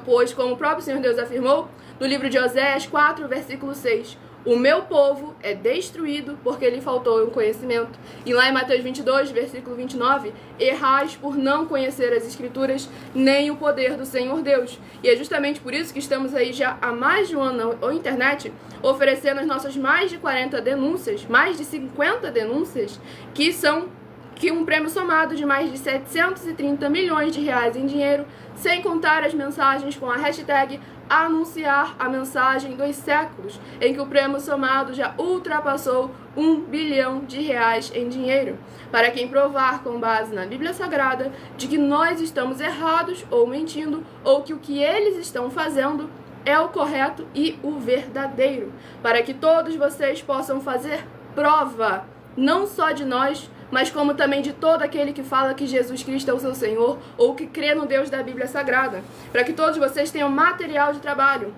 Pois, como o próprio Senhor Deus afirmou, no livro de Oséias 4, versículo 6, o meu povo é destruído porque lhe faltou um conhecimento. E lá em Mateus 22, versículo 29, errais por não conhecer as Escrituras, nem o poder do Senhor Deus. E é justamente por isso que estamos aí já há mais de um ano na internet, oferecendo as nossas mais de 40 denúncias, mais de 50 denúncias, que um prêmio somado de mais de 730 milhões de reais em dinheiro, sem contar as mensagens com a hashtag anunciar a mensagem dos séculos, em que o prêmio somado já ultrapassou 1 bilhão de reais em dinheiro, para quem provar com base na Bíblia Sagrada de que nós estamos errados ou mentindo, ou que o que eles estão fazendo é o correto e o verdadeiro, para que todos vocês possam fazer prova, não só de nós, mas como também de todo aquele que fala que Jesus Cristo é o seu Senhor, ou que crê no Deus da Bíblia Sagrada, para que todos vocês tenham material de trabalho.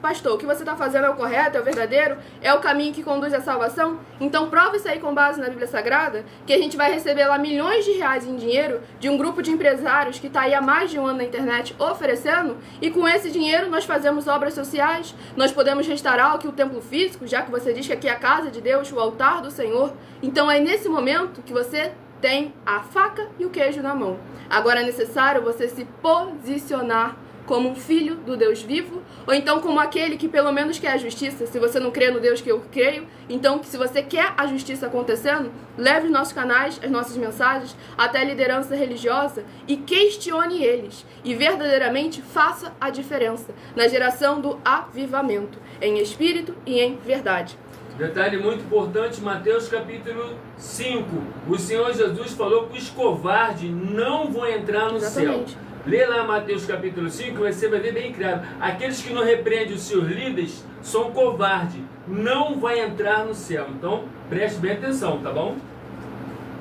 Pastor, o que você está fazendo é o correto, é o verdadeiro, é o caminho que conduz à salvação? Então prova isso aí com base na Bíblia Sagrada, que a gente vai receber lá milhões de reais em dinheiro de um grupo de empresários que está aí há mais de um ano na internet oferecendo, e com esse dinheiro nós fazemos obras sociais, nós podemos restaurar aqui o templo físico, já que você diz que aqui é a casa de Deus, o altar do Senhor. Então é nesse momento que você tem a faca e o queijo na mão. Agora é necessário você se posicionar como um filho do Deus vivo, ou então como aquele que pelo menos quer a justiça. Se você não crê no Deus que eu creio, então se você quer a justiça acontecendo, leve os nossos canais, as nossas mensagens até a liderança religiosa e questione eles, e verdadeiramente faça a diferença na geração do avivamento, em espírito e em verdade. Detalhe muito importante, Mateus capítulo 5. O Senhor Jesus falou que os covardes não vão entrar no Exatamente. céu. Lê lá Mateus capítulo 5, você vai ver bem claro. Aqueles que não repreendem os seus líderes são covardes, não vai entrar no céu. Então, preste bem atenção, tá bom?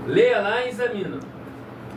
Leia lá e examina.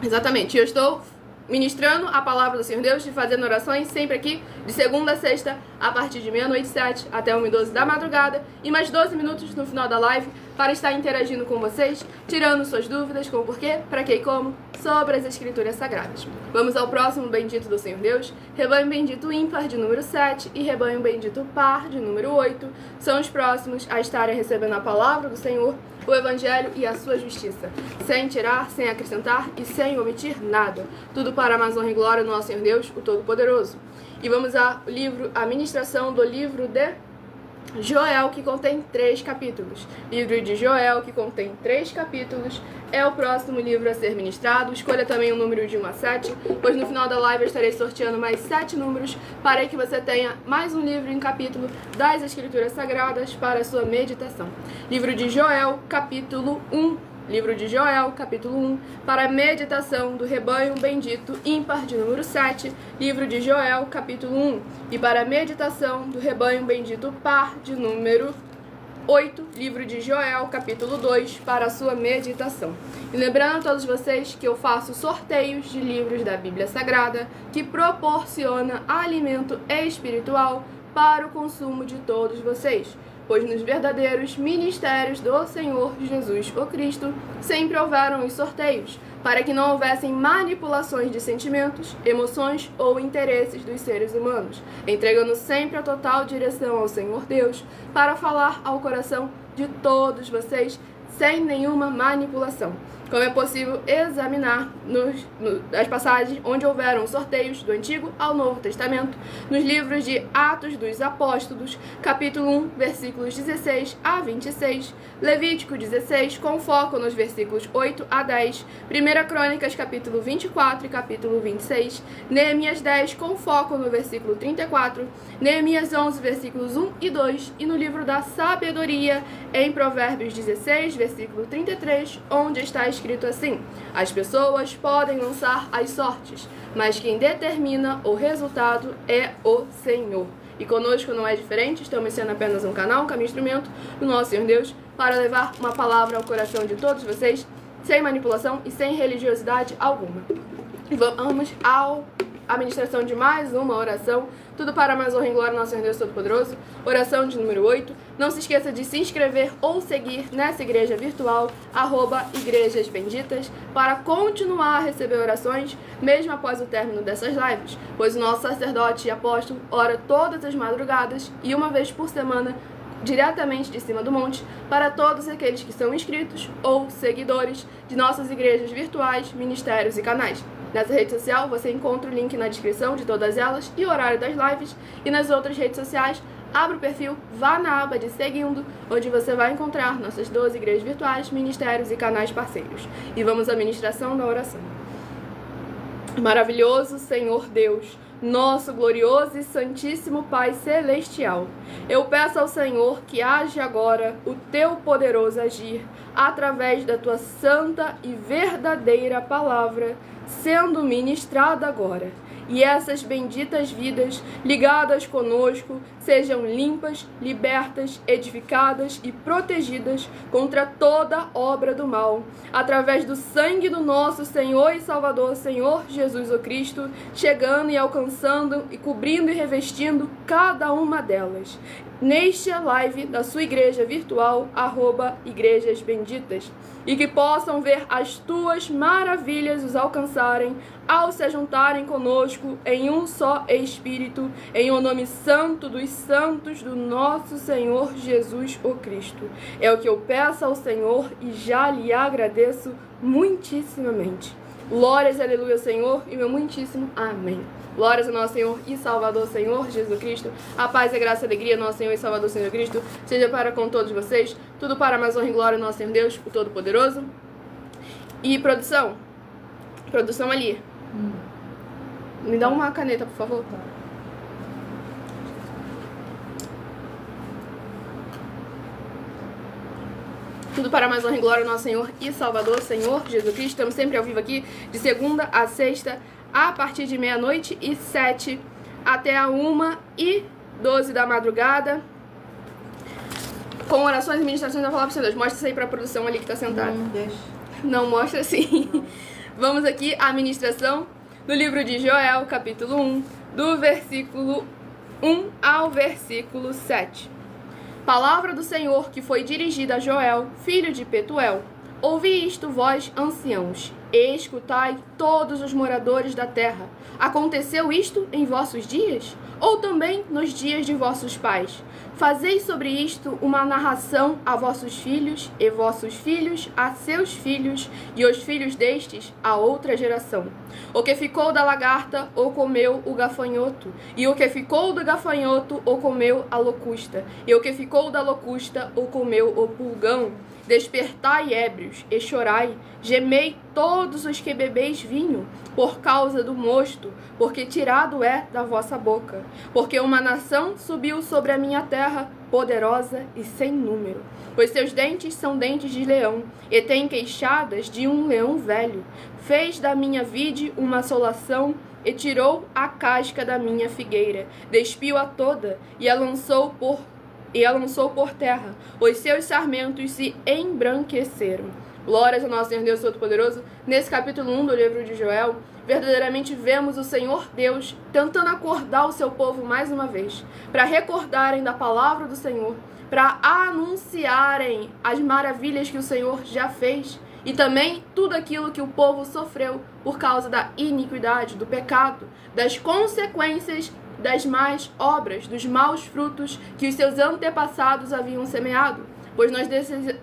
Exatamente, eu estou ministrando a palavra do Senhor Deus e fazendo orações sempre aqui, de segunda a sexta, a partir de 00:07 até 1:12 da madrugada, e mais 12 minutos no final da live para estar interagindo com vocês, tirando suas dúvidas com o porquê, para que e como, sobre as Escrituras Sagradas. Vamos ao próximo bendito do Senhor Deus. Rebanho bendito ímpar de número 7 e rebanho bendito par de número 8 são os próximos a estarem recebendo a palavra do Senhor, o Evangelho e a sua justiça, sem tirar, sem acrescentar e sem omitir nada. Tudo para a mais honra e glória do nosso Senhor Deus, o Todo-Poderoso. E vamos à ministração do livro de Joel, que contém 3 capítulos. Livro de Joel, que contém 3 capítulos, é o próximo livro a ser ministrado. Escolha também o número de 1 a 7, pois no final da live eu estarei sorteando mais 7 números para que você tenha mais um livro em capítulo das Escrituras Sagradas para a sua meditação. Livro de Joel, capítulo 1. Livro de Joel, capítulo 1, para a meditação do rebanho bendito ímpar de número 7, livro de Joel, capítulo 1, e para a meditação do rebanho bendito par de número 8, livro de Joel, capítulo 2, para a sua meditação. E lembrando a todos vocês que eu faço sorteios de livros da Bíblia Sagrada, que proporciona alimento espiritual para o consumo de todos vocês, pois nos verdadeiros ministérios do Senhor Jesus o Cristo sempre houveram os sorteios, para que não houvessem manipulações de sentimentos, emoções ou interesses dos seres humanos, entregando sempre a total direção ao Senhor Deus para falar ao coração de todos vocês sem nenhuma manipulação. Como é possível examinar as passagens onde houveram sorteios do Antigo ao Novo Testamento, nos livros de Atos dos Apóstolos, capítulo 1, versículos 16 a 26, Levítico 16, com foco nos versículos 8 a 10, 1 Crônicas, capítulo 24 e capítulo 26, Neemias 10, com foco no versículo 34, Neemias 11, versículos 1 e 2, e no livro da Sabedoria, em Provérbios 16, versículo 33, onde está escrito assim: as pessoas podem lançar as sortes, mas quem determina o resultado é o Senhor. E conosco não é diferente, estamos sendo apenas um canal, um caminho instrumento do nosso Senhor Deus para levar uma palavra ao coração de todos vocês, sem manipulação e sem religiosidade alguma. E vamos à ministração de mais uma oração, tudo para mais honra e glória do nosso Senhor Deus Todo-Poderoso. Oração de número 8. Não se esqueça de se inscrever ou seguir nessa igreja virtual, @Igrejas Benditas, para continuar a receber orações, mesmo após o término dessas lives, pois o nosso sacerdote e apóstolo ora todas as madrugadas e uma vez por semana, diretamente de cima do monte, para todos aqueles que são inscritos ou seguidores de nossas igrejas virtuais, ministérios e canais. Nessa rede social você encontra o link na descrição de todas elas e o horário das lives, e nas outras redes sociais, abra o perfil, vá na aba de seguindo, onde você vai encontrar nossas 12 igrejas virtuais, ministérios e canais parceiros. E vamos à ministração da oração. Maravilhoso Senhor Deus, nosso glorioso e santíssimo Pai Celestial, eu peço ao Senhor que age agora o teu poderoso agir, através da tua santa e verdadeira palavra, sendo ministrada agora. E essas benditas vidas ligadas conosco sejam limpas, libertas, edificadas e protegidas contra toda obra do mal, através do sangue do nosso Senhor e Salvador, Senhor Jesus o Cristo, chegando e alcançando e cobrindo e revestindo cada uma delas. Neste live da sua igreja virtual, @Igrejas Benditas, e que possam ver as tuas maravilhas os alcançarem ao se juntarem conosco em um só Espírito, em o nome santo dos santos do nosso Senhor Jesus o Cristo. É o que eu peço ao Senhor e já lhe agradeço muitíssimamente. Glórias, aleluia, Senhor, e meu muitíssimo amém. Glórias ao nosso Senhor e Salvador, Senhor Jesus Cristo. A paz, a graça e a alegria, nosso Senhor e Salvador, Senhor Cristo, seja para com todos vocês. Tudo para mais honra e glória, nosso Senhor Deus, o Todo-Poderoso. E produção ali. Me dá uma caneta, por favor. Tudo para mais honra e glória, nosso Senhor e Salvador, Senhor Jesus Cristo. Estamos sempre ao vivo aqui, de segunda a sexta, a partir de 00h07 até a 1h12 da madrugada, com orações e ministrações da palavra de Deus. Mostra isso aí para a produção ali que está sentada. Não mostra assim. Não. Vamos aqui à ministração do livro de Joel, capítulo 1, do versículo 1 ao versículo 7. Palavra do Senhor que foi dirigida a Joel, filho de Petuel. Ouvi isto, vós, anciãos, E escutai todos os moradores da terra. Aconteceu isto em vossos dias? Ou também nos dias de vossos pais? Fazei sobre isto uma narração a vossos filhos, e vossos filhos a seus filhos, e os filhos destes a outra geração. O que ficou da lagarta o comeu o gafanhoto, e o que ficou do gafanhoto o comeu a locusta, e o que ficou da locusta o comeu o pulgão. Despertai, ébrios, e chorai, gemei todos os que bebeis vinho, por causa do mosto, porque tirado é da vossa boca. Porque uma nação subiu sobre a minha terra, poderosa e sem número. Pois seus dentes são dentes de leão, e tem queixadas de um leão velho. Fez da minha vide uma assolação, e tirou a casca da minha figueira. Despiu-a toda, e a lançou por terra. Os seus sarmentos se embranqueceram. Glórias ao nosso Senhor Deus Todo-Poderoso. Nesse capítulo 1 do livro de Joel, verdadeiramente vemos o Senhor Deus tentando acordar o seu povo mais uma vez, para recordarem da palavra do Senhor, para anunciarem as maravilhas que o Senhor já fez e também tudo aquilo que o povo sofreu por causa da iniquidade, do pecado, das consequências das más obras, dos maus frutos que os seus antepassados haviam semeado. Pois nós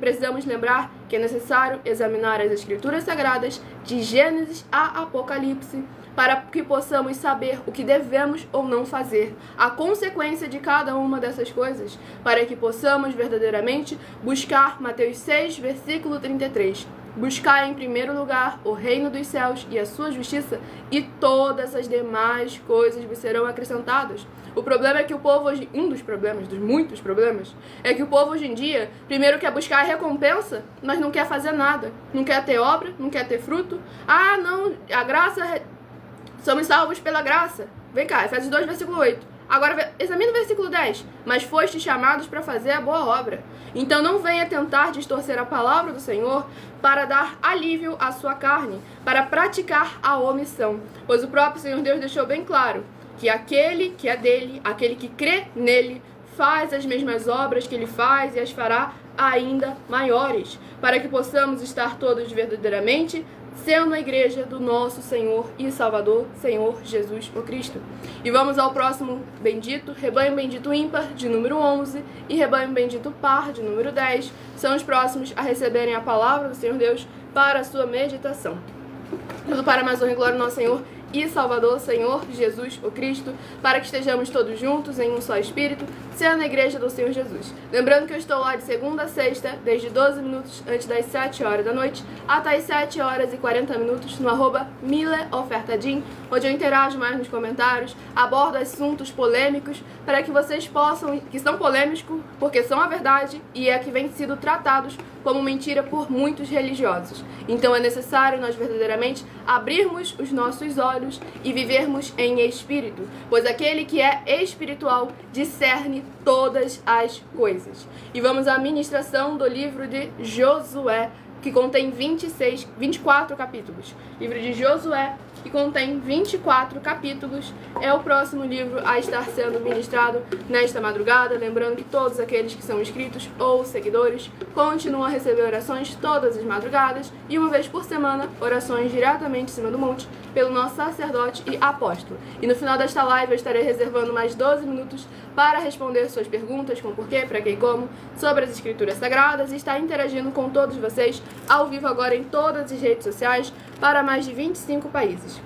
precisamos lembrar que é necessário examinar as Escrituras Sagradas de Gênesis a Apocalipse, para que possamos saber o que devemos ou não fazer, a consequência de cada uma dessas coisas, para que possamos verdadeiramente buscar Mateus 6, versículo 33. Buscar em primeiro lugar o reino dos céus e a sua justiça, e todas as demais coisas vos serão acrescentadas. O problema é que o povo hoje, dos muitos problemas, é que o povo hoje em dia, primeiro quer buscar a recompensa, mas não quer fazer nada. Não quer ter obra, não quer ter fruto. Ah, não, a graça, somos salvos pela graça. Vem cá, Efésios 2, versículo 8. Agora, examina o versículo 10. Mas fostes chamados para fazer a boa obra. Então não venha tentar distorcer a palavra do Senhor para dar alívio à sua carne, para praticar a omissão. Pois o próprio Senhor Deus deixou bem claro que aquele que é dele, aquele que crê nele, faz as mesmas obras que ele faz e as fará ainda maiores, para que possamos estar todos verdadeiramente sendo a igreja do nosso Senhor e Salvador, Senhor Jesus o Cristo. E vamos ao próximo bendito, rebanho bendito ímpar, de número 11, e rebanho bendito par, de número 10, são os próximos a receberem a palavra do Senhor Deus para a sua meditação. Tudo para mais honra e glória do nosso Senhor e Salvador, Senhor Jesus o Cristo, para que estejamos todos juntos em um só Espírito, sendo a igreja do Senhor Jesus. Lembrando que eu estou lá de segunda a sexta, desde 12 minutos antes das 7 horas da noite, até as 7 horas e 40 minutos, no @mileofertadim, onde eu interajo mais nos comentários, abordo assuntos polêmicos, para que vocês possam, que são polêmicos, porque são a verdade e é que vem sido tratados como mentira por muitos religiosos. Então é necessário nós verdadeiramente abrirmos os nossos olhos e vivermos em espírito, pois aquele que é espiritual discerne todas as coisas. E vamos à ministração do livro de Josué, que contém 24 capítulos. Livro de Josué, que contém 24 capítulos, é o próximo livro a estar sendo ministrado nesta madrugada. Lembrando que todos aqueles que são inscritos ou seguidores continuam a receber orações todas as madrugadas e uma vez por semana, orações diretamente em cima do monte pelo nosso sacerdote e apóstolo. E no final desta live eu estarei reservando mais 12 minutos para responder suas perguntas, com porquê, para quem e como, sobre as escrituras sagradas, e estar interagindo com todos vocês ao vivo agora em todas as redes sociais para mais de 25 países.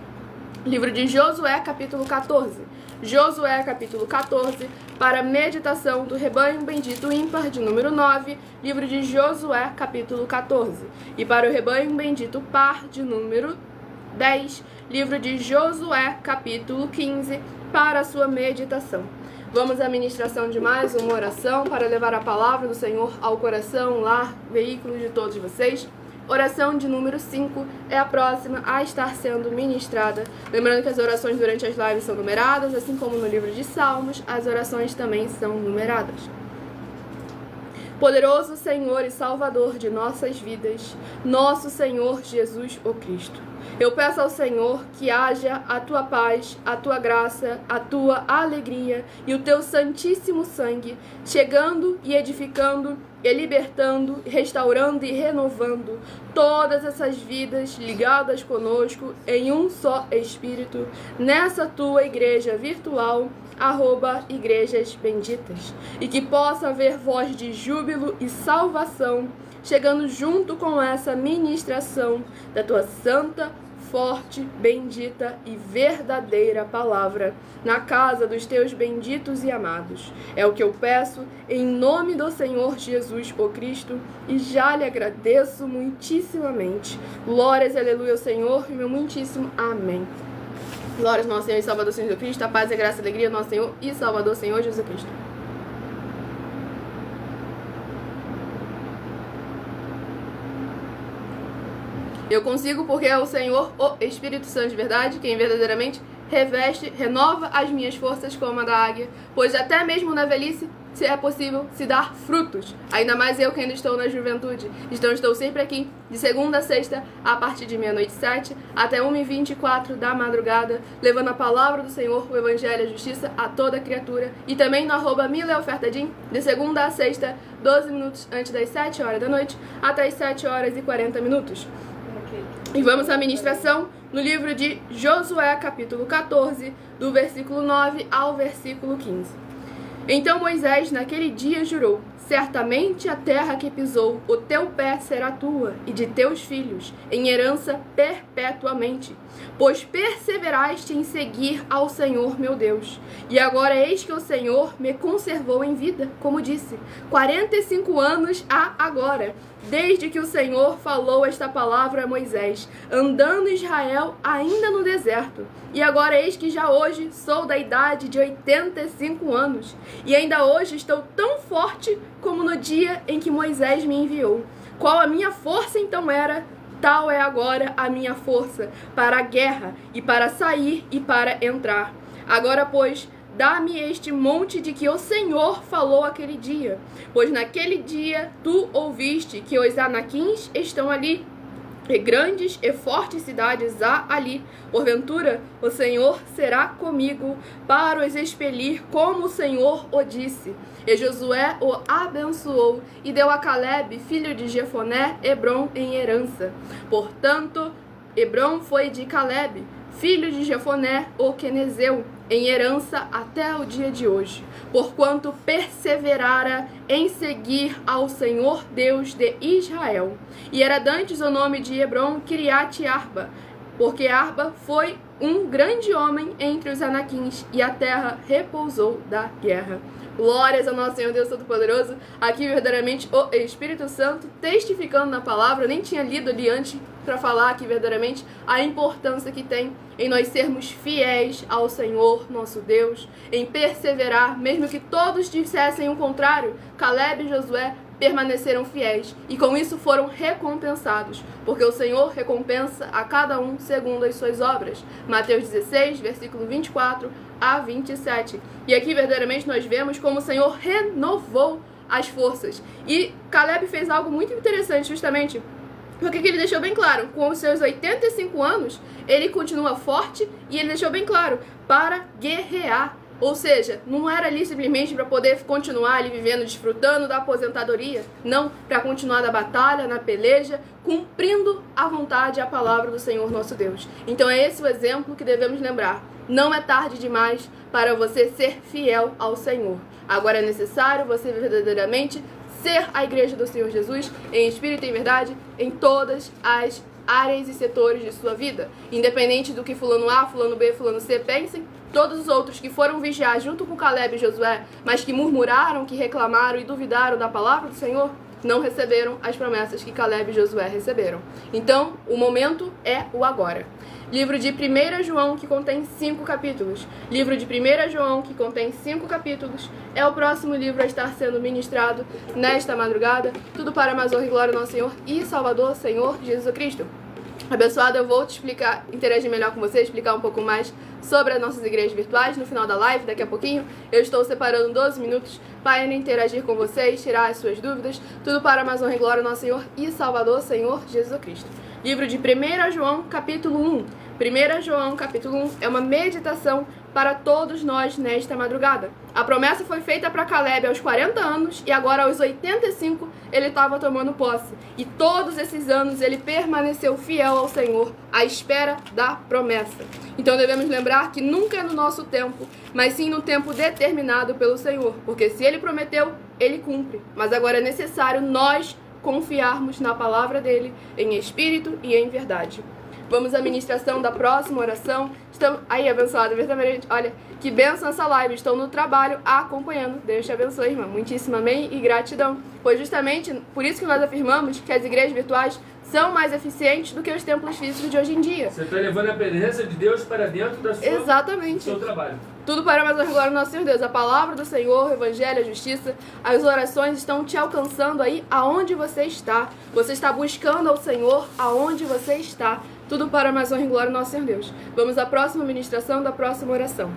Livro de Josué, capítulo 14. Josué, capítulo 14, para meditação do rebanho bendito ímpar, de número 9. Livro de Josué, capítulo 14. E para o rebanho bendito par, de número 10. Livro de Josué, capítulo 15, para a sua meditação. Vamos à ministração de mais uma oração para levar a palavra do Senhor ao coração, lar, veículo de todos vocês. Oração de número 5 é a próxima a estar sendo ministrada. Lembrando que as orações durante as lives são numeradas, assim como no livro de Salmos, as orações também são numeradas. Poderoso Senhor e Salvador de nossas vidas, nosso Senhor Jesus o Cristo. Eu peço ao Senhor que haja a tua paz, a tua graça, a tua alegria e o teu santíssimo sangue, chegando e edificando, e libertando, restaurando e renovando todas essas vidas ligadas conosco em um só Espírito, nessa tua igreja virtual, @igrejas benditas, e que possa haver voz de júbilo e salvação, chegando junto com essa ministração da tua santa, forte, bendita e verdadeira palavra na casa dos teus benditos e amados. É o que eu peço em nome do Senhor Jesus o Cristo e já lhe agradeço muitíssimamente. Glórias, aleluia ao Senhor e meu muitíssimo amém. Glórias ao nosso Senhor e Salvador Senhor Jesus Cristo, a paz, a graça e a alegria do nosso Senhor e Salvador Senhor Jesus Cristo. Eu consigo porque é o Senhor, o Espírito Santo de verdade, quem verdadeiramente reveste, renova as minhas forças como a da águia, pois até mesmo na velhice se é possível se dar frutos, ainda mais eu que ainda estou na juventude. Então estou sempre aqui, de segunda a sexta, a partir de 00h07 até 1h24 da madrugada, levando a palavra do Senhor, o Evangelho e a Justiça a toda criatura, e também no @mileofertadim, de segunda a sexta, 12 minutos antes das 7 horas da noite, até as 7h40. E vamos à ministração no livro de Josué, capítulo 14, do versículo 9 ao versículo 15. Então Moisés naquele dia jurou: certamente a terra que pisou o teu pé será tua e de teus filhos, em herança perpetuamente, pois perseveraste em seguir ao Senhor meu Deus. E agora eis que o Senhor me conservou em vida, como disse, 45 anos há agora, desde que o Senhor falou esta palavra a Moisés, andando Israel ainda no deserto. E agora eis que já hoje sou da idade de 85 anos, e ainda hoje estou tão forte como no dia em que Moisés me enviou. Qual a minha força então era, tal é agora a minha força para a guerra, e para sair e para entrar. Agora, pois, dá-me este monte de que o Senhor falou aquele dia, pois naquele dia tu ouviste que os anaquins estão ali, e grandes e fortes cidades há ali. Porventura, o Senhor será comigo para os expelir, como o Senhor o disse. E Josué o abençoou e deu a Calebe, filho de Jefoné, Hebrom em herança. Portanto, Hebrom foi de Calebe, filho de Jefoné, o quenezeu, em herança até o dia de hoje, porquanto perseverara em seguir ao Senhor Deus de Israel. E era dantes o nome de Hebrom Kiriat Arba, porque Arba foi um grande homem entre os anaquins, e a terra repousou da guerra. Glórias ao nosso Senhor Deus Todo-Poderoso, aqui verdadeiramente o Espírito Santo testificando na palavra. Eu nem tinha lido ali antes para falar aqui verdadeiramente a importância que tem em nós sermos fiéis ao Senhor nosso Deus, em perseverar, mesmo que todos dissessem o contrário. Calebe e Josué permaneceram fiéis e com isso foram recompensados, porque o Senhor recompensa a cada um segundo as suas obras. Mateus 16, versículo 24 a 27. E aqui verdadeiramente nós vemos como o Senhor renovou as forças. E Calebe fez algo muito interessante, justamente porque ele deixou bem claro, com os seus 85 anos, ele continua forte, e ele deixou bem claro, para guerrear. Ou seja, não era ali simplesmente para poder continuar ali vivendo, desfrutando da aposentadoria. Não, para continuar na batalha, na peleja, cumprindo a vontade e a palavra do Senhor nosso Deus. Então é esse o exemplo que devemos lembrar. Não é tarde demais para você ser fiel ao Senhor. Agora é necessário você verdadeiramente ser a igreja do Senhor Jesus, em espírito e em verdade, em todas as áreas e setores de sua vida. Independente do que fulano A, fulano B, fulano C pensem, todos os outros que foram vigiar junto com Calebe e Josué, mas que murmuraram, que reclamaram e duvidaram da palavra do Senhor, não receberam as promessas que Calebe e Josué receberam. Então, o momento é o agora. Livro de 1 João, que contém 5 capítulos. Livro de 1 João, que contém 5 capítulos, é o próximo livro a estar sendo ministrado nesta madrugada. Tudo para a honra e glória do nosso Senhor e Salvador, Senhor Jesus Cristo. Abençoado, eu vou te explicar, interagir melhor com você, explicar um pouco mais sobre as nossas igrejas virtuais no final da live, daqui a pouquinho. Eu estou separando 12 minutos para interagir com vocês, tirar as suas dúvidas, tudo para a mais honra e glória do nosso Senhor e Salvador, Senhor Jesus Cristo. Livro de 1 João, capítulo 1. 1 João, capítulo 1, é uma meditação para todos nós nesta madrugada. A promessa foi feita para Caleb aos 40 anos e agora aos 85 ele estava tomando posse. E todos esses anos ele permaneceu fiel ao Senhor, à espera da promessa. Então devemos lembrar que nunca é no nosso tempo, mas sim no tempo determinado pelo Senhor. Porque se ele prometeu, ele cumpre. Mas agora é necessário nós confiarmos na palavra dele, em espírito e em verdade. Vamos à ministração da próxima oração. Estamos aí, abençoado, verdadeiramente. Olha, que bênção essa live. Estou no trabalho acompanhando. Deus te abençoe, irmã. Muitíssimo amém e gratidão. Pois justamente por isso que nós afirmamos que as igrejas virtuais são mais eficientes do que os templos físicos de hoje em dia. Você está levando a presença de Deus para dentro do seu trabalho. Tudo para mais honra e glória do nosso Senhor Deus. A palavra do Senhor, o Evangelho, a justiça, as orações estão te alcançando aí aonde você está. Você está buscando ao Senhor aonde você está. Tudo para mais honra e glória do nosso Senhor Deus. Vamos à próxima ministração da próxima oração.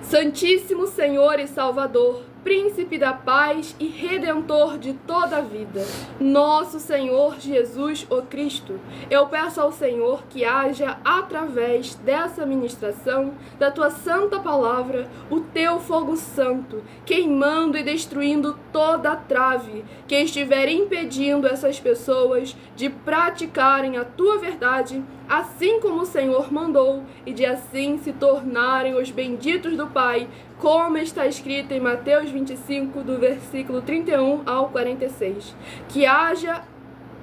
Santíssimo Senhor e Salvador, Príncipe da paz e Redentor de toda a vida, nosso Senhor Jesus o Cristo, eu peço ao Senhor que haja, através dessa ministração, da Tua santa palavra, o Teu fogo santo, queimando e destruindo toda a trave que estiver impedindo essas pessoas de praticarem a Tua verdade, assim como o Senhor mandou, e de assim se tornarem os benditos do Pai, como está escrito em Mateus 25, do versículo 31 ao 46. Que haja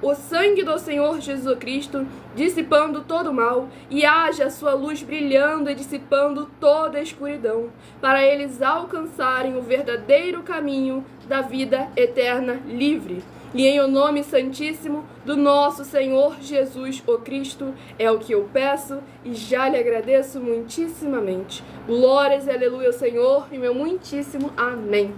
o sangue do Senhor Jesus Cristo dissipando todo o mal, e haja a sua luz brilhando e dissipando toda a escuridão, para eles alcançarem o verdadeiro caminho da vida eterna livre. E em o nome santíssimo do nosso Senhor Jesus o Cristo, é o que eu peço e já lhe agradeço muitíssimamente. Glórias e aleluia ao Senhor e meu muitíssimo amém.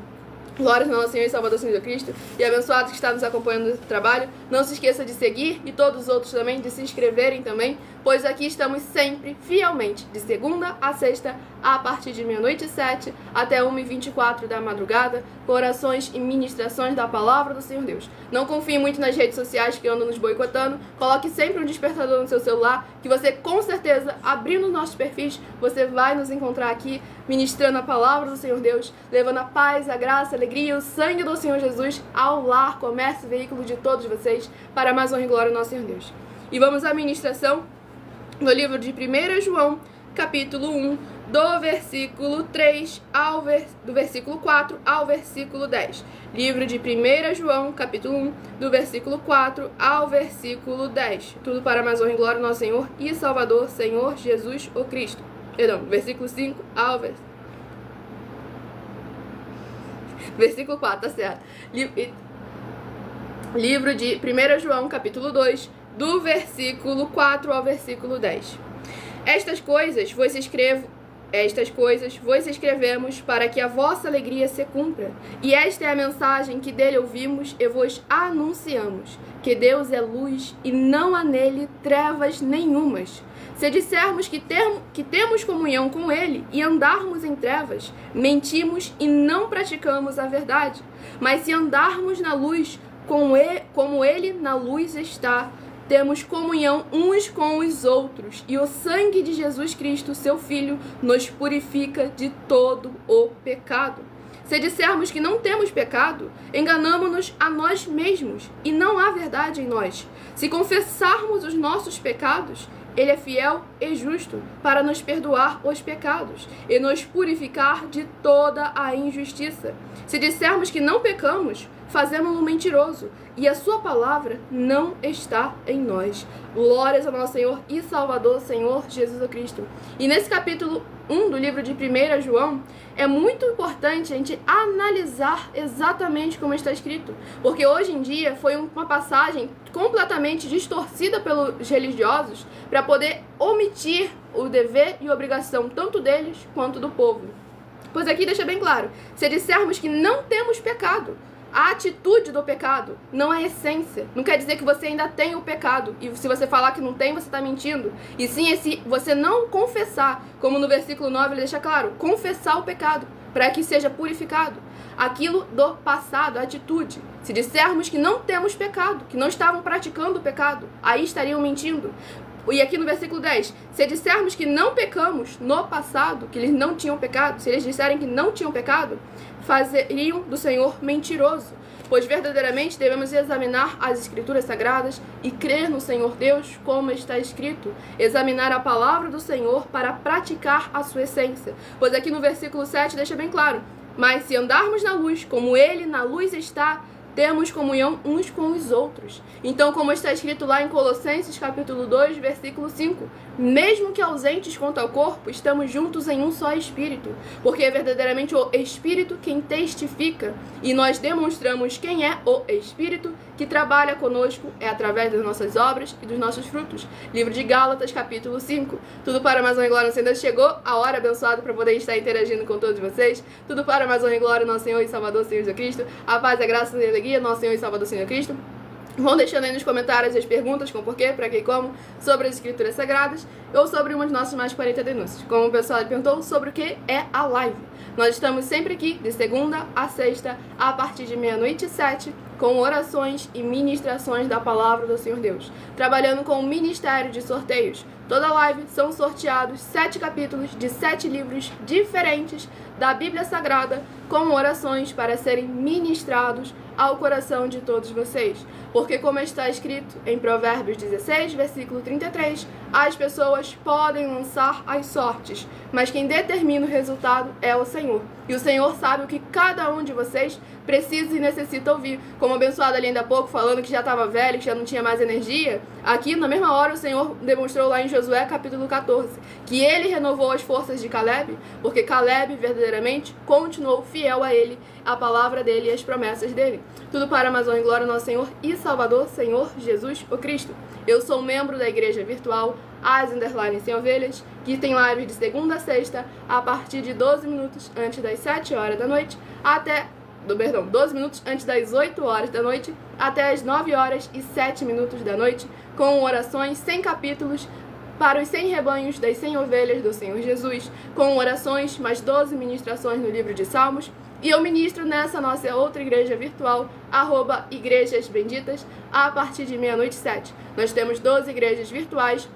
Glórias ao nosso Senhor e Salvador Jesus Cristo. E abençoado que está nos acompanhando no trabalho. Não se esqueça de seguir e todos os outros também de se inscreverem também, pois aqui estamos sempre, fielmente, de segunda a sexta, a partir de 00h07 até 1h24 da madrugada, com orações e ministrações da palavra do Senhor Deus. Não confie muito nas redes sociais que andam nos boicotando. Coloque sempre um despertador no seu celular, que você com certeza, abrindo nossos perfis, você vai nos encontrar aqui, ministrando a palavra do Senhor Deus, levando a paz, a graça, a alegria e o sangue do Senhor Jesus ao lar, comércio e veículo de todos vocês, para mais honra e glória do nosso Senhor Deus. E vamos à ministração no livro de 1 João, capítulo 1, do versículo 3 do versículo 4 ao versículo 10. Livro de 1 João, capítulo 1, do versículo 4 ao versículo 10. Tudo para mais honra e glória do nosso Senhor e Salvador, Senhor Jesus o Cristo. Perdão, versículo 5 ao versículo 4, tá certo. Livro de 1 João, capítulo 2, do versículo 4 ao versículo 10. Estas coisas vos escrevemos para que a vossa alegria se cumpra. E esta é a mensagem que dele ouvimos e vos anunciamos, que Deus é luz e não há nele trevas nenhumas. Se dissermos que temos comunhão com ele e andarmos em trevas, mentimos e não praticamos a verdade. Mas se andarmos na luz, como ele na luz está, temos comunhão uns com os outros, e o sangue de Jesus Cristo, seu Filho, nos purifica de todo o pecado. Se dissermos que não temos pecado, enganamo-nos a nós mesmos, e não há verdade em nós. Se confessarmos os nossos pecados, ele é fiel e justo para nos perdoar os pecados e nos purificar de toda a injustiça. Se dissermos que não pecamos, fazemos-lo mentiroso, e a sua palavra não está em nós. Glórias ao nosso Senhor e Salvador, Senhor Jesus Cristo. E nesse capítulo 1 do livro de 1 João, é muito importante a gente analisar exatamente como está escrito, porque hoje em dia foi uma passagem completamente distorcida pelos religiosos para poder omitir o dever e obrigação tanto deles quanto do povo. Pois aqui deixa bem claro, se dissermos que não temos pecado, a atitude do pecado, não a essência. Não quer dizer que você ainda tem o pecado. E se você falar que não tem, você está mentindo. E sim, se você não confessar, como no versículo 9 ele deixa claro, confessar o pecado, para que seja purificado. Aquilo do passado, a atitude. Se dissermos que não temos pecado, que não estavam praticando o pecado, aí estariam mentindo. E aqui no versículo 10, se dissermos que não pecamos no passado, que eles não tinham pecado, se eles disserem que não tinham pecado, fazeriam do Senhor mentiroso. Pois verdadeiramente devemos examinar as Escrituras Sagradas e crer no Senhor Deus como está escrito. Examinar a palavra do Senhor para praticar a sua essência. Pois aqui no versículo 7 deixa bem claro. Mas se andarmos na luz, como Ele na luz está, temos comunhão uns com os outros. Então, como está escrito lá em Colossenses capítulo 2, versículo 5, mesmo que ausentes quanto ao corpo, estamos juntos em um só Espírito, porque é verdadeiramente o Espírito quem testifica, e nós demonstramos quem é o Espírito que trabalha conosco, é através das nossas obras e dos nossos frutos. Livro de Gálatas, capítulo 5. Tudo para mais honra e glória no Senhor. Chegou a hora abençoada para poder estar interagindo com todos vocês. Tudo para mais honra e glória, nosso Senhor e Salvador, Senhor Jesus Cristo. A paz, a graça e a alegria, nosso Senhor e Salvador, Senhor Cristo. Vão deixando aí nos comentários as perguntas, com porquê, para que e como, sobre as Escrituras Sagradas, ou sobre uma de nossas mais 40 denúncias. Como o pessoal perguntou, sobre o que é a live. Nós estamos sempre aqui, de segunda a sexta, a partir de 00h07, com orações e ministrações da Palavra do Senhor Deus. Trabalhando com o Ministério de Sorteios. Toda live são sorteados 7 capítulos de 7 livros diferentes da Bíblia Sagrada, com orações para serem ministrados ao coração de todos vocês. Porque como está escrito em Provérbios 16, versículo 33, as pessoas podem lançar as sortes, mas quem determina o resultado é o Senhor. E o Senhor sabe o que cada um de vocês precisa e necessita ouvir. Como o abençoado ali ainda há pouco, falando que já estava velho, que já não tinha mais energia, aqui na mesma hora o Senhor demonstrou lá em Josué capítulo 14, que ele renovou as forças de Caleb, porque Caleb verdadeiramente continuou fiel a ele, a palavra dele e as promessas dele. Tudo para a honra e glória, nosso Senhor e Salvador, Senhor Jesus o Cristo. Eu sou membro da igreja virtual As_Sem Ovelhas, que tem lives de segunda a sexta, a partir de 12 minutos antes das 7 horas da noite, 12 minutos antes das 8 horas da noite, até as 9 horas e 7 minutos da noite, com orações sem capítulos para os 100 rebanhos das 100 ovelhas do Senhor Jesus, com orações, mais 12 ministrações no livro de Salmos, e eu ministro nessa nossa outra igreja virtual, @Igrejas Benditas, a partir de 00h07. Nós temos 12 igrejas virtuais,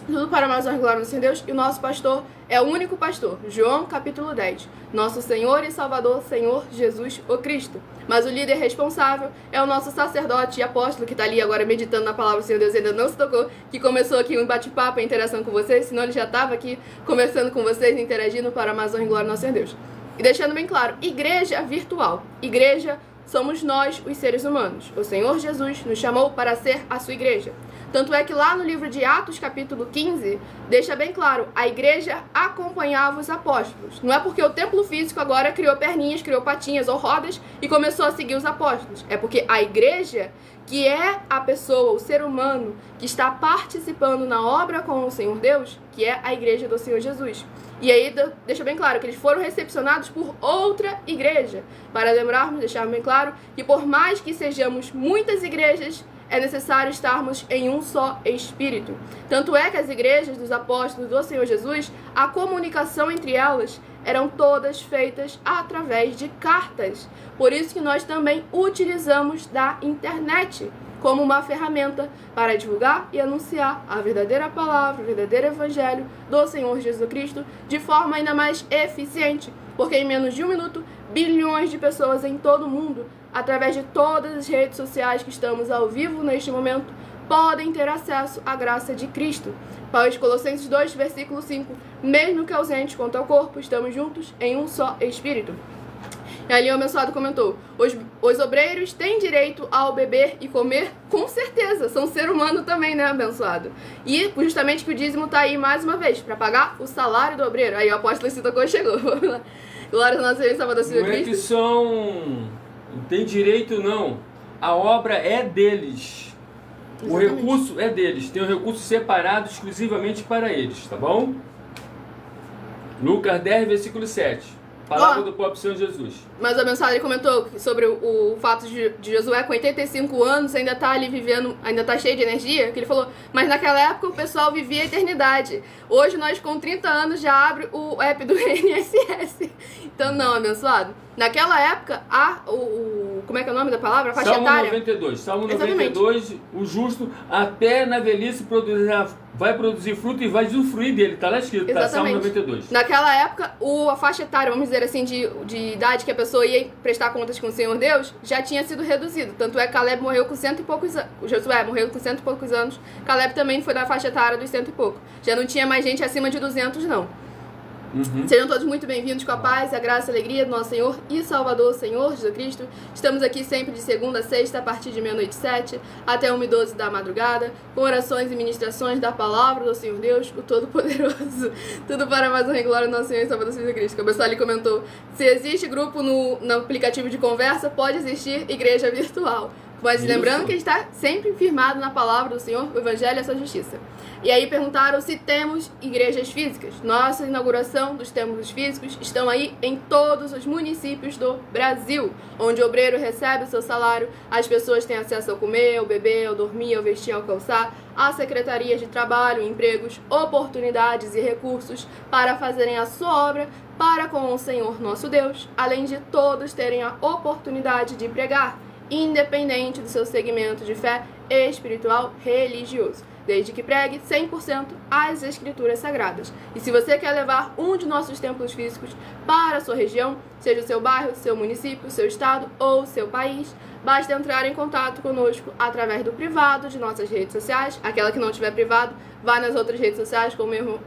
tudo para mais honra e glória no Senhor Deus, e o nosso pastor é o único pastor, João capítulo 10, nosso Senhor e Salvador, Senhor Jesus o Cristo. Mas o líder responsável é o nosso sacerdote e apóstolo, que está ali agora meditando na palavra do Senhor Deus, ainda não se tocou, que começou aqui um bate-papo, a interação com vocês, senão ele já estava aqui conversando com vocês, interagindo para mais honra e glória no Senhor Deus. E deixando bem claro, igreja virtual. Igreja somos nós, os seres humanos. O Senhor Jesus nos chamou para ser a sua igreja. Tanto é que lá no livro de Atos, capítulo 15, deixa bem claro, a igreja acompanhava os apóstolos. Não é porque o templo físico agora criou perninhas, criou patinhas ou rodas e começou a seguir os apóstolos. É porque a igreja, que é a pessoa, o ser humano, que está participando na obra com o Senhor Deus, que é a igreja do Senhor Jesus. E aí deixa bem claro que eles foram recepcionados por outra igreja. Para lembrarmos, deixar bem claro, que por mais que sejamos muitas igrejas, é necessário estarmos em um só Espírito. Tanto é que as igrejas dos apóstolos do Senhor Jesus, a comunicação entre elas eram todas feitas através de cartas. Por isso que nós também utilizamos da internet como uma ferramenta para divulgar e anunciar a verdadeira palavra, o verdadeiro evangelho do Senhor Jesus Cristo de forma ainda mais eficiente, porque em menos de 1 minuto, bilhões de pessoas em todo o mundo, através de todas as redes sociais que estamos ao vivo neste momento, podem ter acesso à graça de Cristo. Pois Colossenses 2, versículo 5, mesmo que ausentes quanto ao corpo, estamos juntos em um só Espírito. E ali o abençoado comentou, os obreiros têm direito ao beber e comer? Com certeza, são ser humano também, né, abençoado? E justamente que o dízimo está aí mais uma vez, para pagar o salário do obreiro. Aí o apóstolo se tocou e chegou. Glória ao nosso Senhor e Salvador, Senhor Cristo. Não é que são... Não tem direito, não. A obra é deles. Exatamente. O recurso é deles. Tem um recurso separado exclusivamente para eles, tá bom? Lucas 10, versículo 7. Palavra do próprio Senhor Jesus. Mas o abençoado, ele comentou sobre o fato de Josué com 85 anos ainda tá ali vivendo, ainda tá cheio de energia, que ele falou, mas naquela época o pessoal vivia a eternidade. Hoje nós com 30 anos já abre o app do INSS. Então não, abençoado. Naquela época, como é que é o nome da palavra? A faixa etária. Salmo 92, o justo até na velhice vai produzir fruto e vai usufruir dele. Tá lá escrito, tá? Salmo 92. Naquela época, a faixa etária, vamos dizer assim, de idade que a pessoa ia prestar contas com o Senhor Deus, já tinha sido reduzido. Tanto é que Caleb morreu com 100 e poucos anos. Josué morreu com 100 e poucos anos. Caleb também foi da faixa etária dos 100 e pouco. Já não tinha mais gente acima de 200, não. Sejam todos muito bem-vindos com a paz, a graça e a alegria do nosso Senhor e Salvador, Senhor Jesus Cristo. Estamos aqui sempre de segunda a sexta, a partir de 00h07 até 1h12 da madrugada, com orações e ministrações da palavra do Senhor Deus, o Todo-Poderoso. Tudo para mais honra e glória do nosso Senhor e Salvador Jesus Cristo. O pessoal ali comentou, se existe grupo no aplicativo de conversa, pode existir igreja virtual. Mas lembrando que a gente está sempre firmado na palavra do Senhor, o Evangelho e a sua justiça. E aí perguntaram se temos igrejas físicas. Nossa inauguração dos templos físicos estão aí em todos os municípios do Brasil, onde o obreiro recebe o seu salário, as pessoas têm acesso ao comer, ao beber, ao dormir, ao vestir, ao calçar, a secretarias de trabalho, empregos, oportunidades e recursos para fazerem a sua obra para com o Senhor nosso Deus, além de todos terem a oportunidade de pregar, independente do seu segmento de fé espiritual religioso, desde que pregue 100% as escrituras sagradas. E se você quer levar um de nossos templos físicos para a sua região, seja o seu bairro, seu município, seu estado ou seu país, basta entrar em contato conosco através do privado de nossas redes sociais. Aquela que não tiver privado, vá nas outras redes sociais como mesmo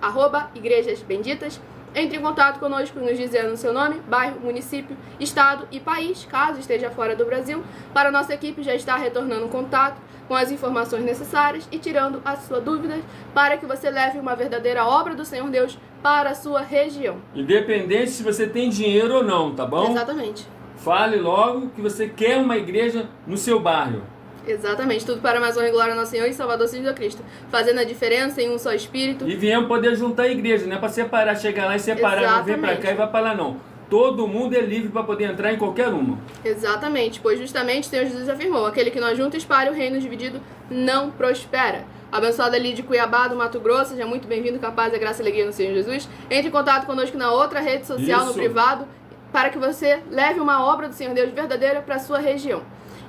@igrejasbenditas. Entre em contato conosco nos dizendo seu nome, bairro, município, estado e país, caso esteja fora do Brasil, para a nossa equipe já estar retornando contato com as informações necessárias e tirando as suas dúvidas para que você leve uma verdadeira obra do Senhor Deus para a sua região. Independente se você tem dinheiro ou não, tá bom? Exatamente. Fale logo que você quer uma igreja no seu bairro. Exatamente, tudo para mais honra e glória ao nosso Senhor e Salvador Jesus Cristo, fazendo a diferença em um só Espírito. E viemos poder juntar a igreja, não é para separar, chegar lá e separar, não vem para cá e vai para lá não. Todo mundo é livre para poder entrar em qualquer uma. Exatamente, pois justamente o Senhor Jesus afirmou, aquele que nós juntos espalha o reino dividido não prospera. Abençoado ali de Cuiabá, do Mato Grosso, seja muito bem-vindo, com a paz, a graça e a alegria no Senhor Jesus. Entre em contato conosco na outra rede social, no privado, para que você leve uma obra do Senhor Deus verdadeira para a sua região.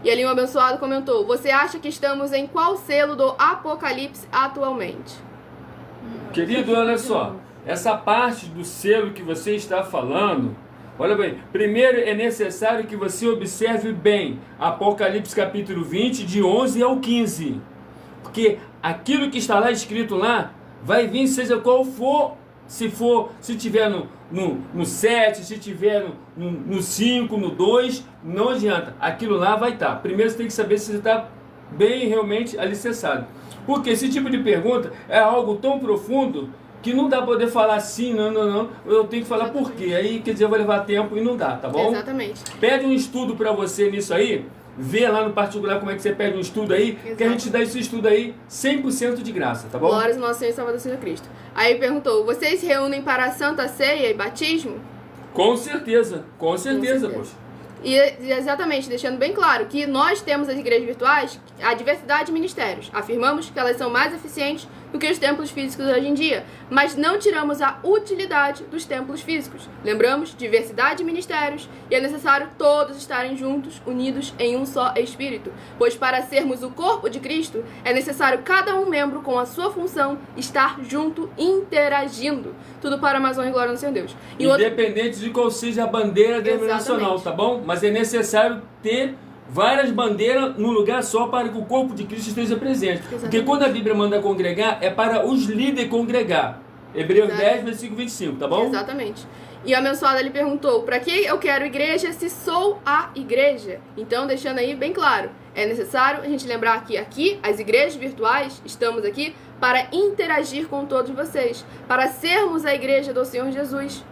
E ali um abençoado comentou, você acha que estamos em qual selo do Apocalipse atualmente? Querido, olha só, essa parte do selo que você está falando, olha bem, primeiro é necessário que você observe bem Apocalipse capítulo 20, de 11 ao 15. Porque aquilo que está lá escrito lá, vai vir seja qual for, se tiver no 7, se tiver no 5, no 2, não adianta, aquilo lá vai estar. Primeiro você tem que saber se você está bem realmente alicerçado. Porque esse tipo de pergunta é algo tão profundo que não dá para poder falar assim, não, eu tenho que falar por quê. Aí, quer dizer, vai levar tempo e não dá, tá bom? Exatamente. Pede um estudo para você nisso aí, vê lá no particular como é que você pede um estudo aí, que a gente dá esse estudo aí 100% de graça, tá bom? Glórias ao nosso Senhor e Salvador Jesus Cristo. Aí perguntou, vocês se reúnem para a Santa Ceia e batismo? Com certeza, poxa. E exatamente, deixando bem claro que nós temos as igrejas virtuais, a diversidade de ministérios. Afirmamos que elas são mais eficientes do que os templos físicos hoje em dia, mas não tiramos a utilidade dos templos físicos. Lembramos, diversidade de ministérios, e é necessário todos estarem juntos, unidos em um só Espírito, pois para sermos o corpo de Cristo, é necessário cada um membro com a sua função estar junto, interagindo. Tudo para mais honra e glória no Senhor Deus. Independente de qual seja a bandeira denominacional, tá bom? Mas é necessário ter várias bandeiras num lugar só para que o corpo de Cristo esteja presente. Exatamente. Porque quando a Bíblia manda congregar, é para os líderes congregar. Hebreus 10, versículo 25, tá bom? Exatamente. E a abençoada lhe perguntou, para que eu quero igreja se sou a igreja? Então, deixando aí bem claro, é necessário a gente lembrar que aqui, as igrejas virtuais, estamos aqui para interagir com todos vocês, para sermos a igreja do Senhor Jesus.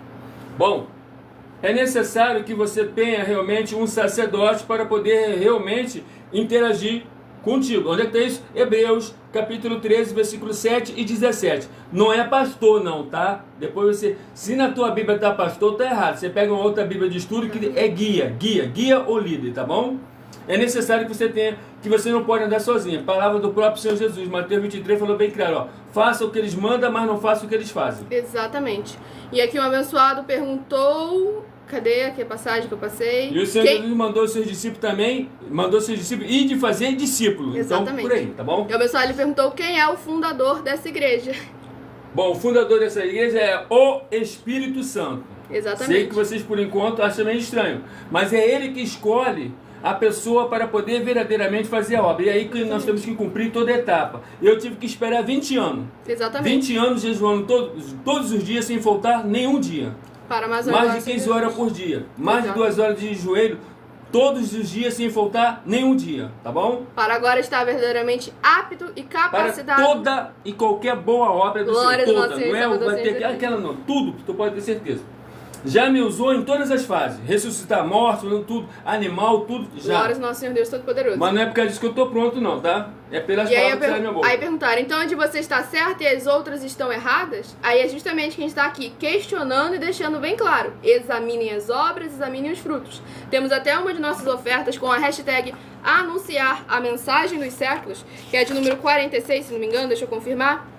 Bom, é necessário que você tenha realmente um sacerdote para poder realmente interagir contigo. Onde é que está isso? Hebreus, capítulo 13, versículo 7 e 17. Não é pastor não, tá? Depois você, se na tua Bíblia está pastor, tá errado. Você pega uma outra Bíblia de estudo que é guia ou líder, tá bom? É necessário que você tenha, que você não pode andar sozinho. Palavra do próprio Senhor Jesus, Mateus 23 falou bem claro, ó. Faça o que eles mandam, mas não faça o que eles fazem. Exatamente. E aqui um abençoado perguntou... Cadê aqui a passagem que eu passei? E o Senhor Jesus mandou seus discípulos também, mandou seus discípulos ir de fazer discípulos. Exatamente. Então, por aí, tá bom? E o abençoado ele perguntou quem é o fundador dessa igreja. Bom, o fundador dessa igreja é o Espírito Santo. Exatamente. Sei que vocês, por enquanto, acham meio estranho. Mas é ele que escolhe a pessoa para poder verdadeiramente fazer a obra. E aí que nós temos que cumprir toda a etapa. Eu tive que esperar 20 anos. Exatamente. 20 anos jejuando todos os dias sem faltar nenhum dia. Para mais de 15 horas por dia. Mais de 2 horas de joelho todos os dias sem faltar nenhum dia. Tá bom? Para agora estar verdadeiramente apto e capacitado. Para toda e qualquer boa obra do Senhor. Toda. Não é vai ter aquela não. Tudo, tu pode ter certeza. Já me usou em todas as fases. Ressuscitar mortos, tudo, animal, tudo. Já. Glórias ao nosso Senhor Deus Todo-Poderoso. Mas não é por causa disso que eu tô pronto não, tá? É pelas palavras que saem da minha boca. Aí perguntaram, então onde você está certo e as outras estão erradas? Aí é justamente que a gente está aqui questionando e deixando bem claro. Examinem as obras, examinem os frutos. Temos até uma de nossas ofertas com a hashtag anunciar a mensagem dos séculos, que é de número 46, se não me engano, deixa eu confirmar.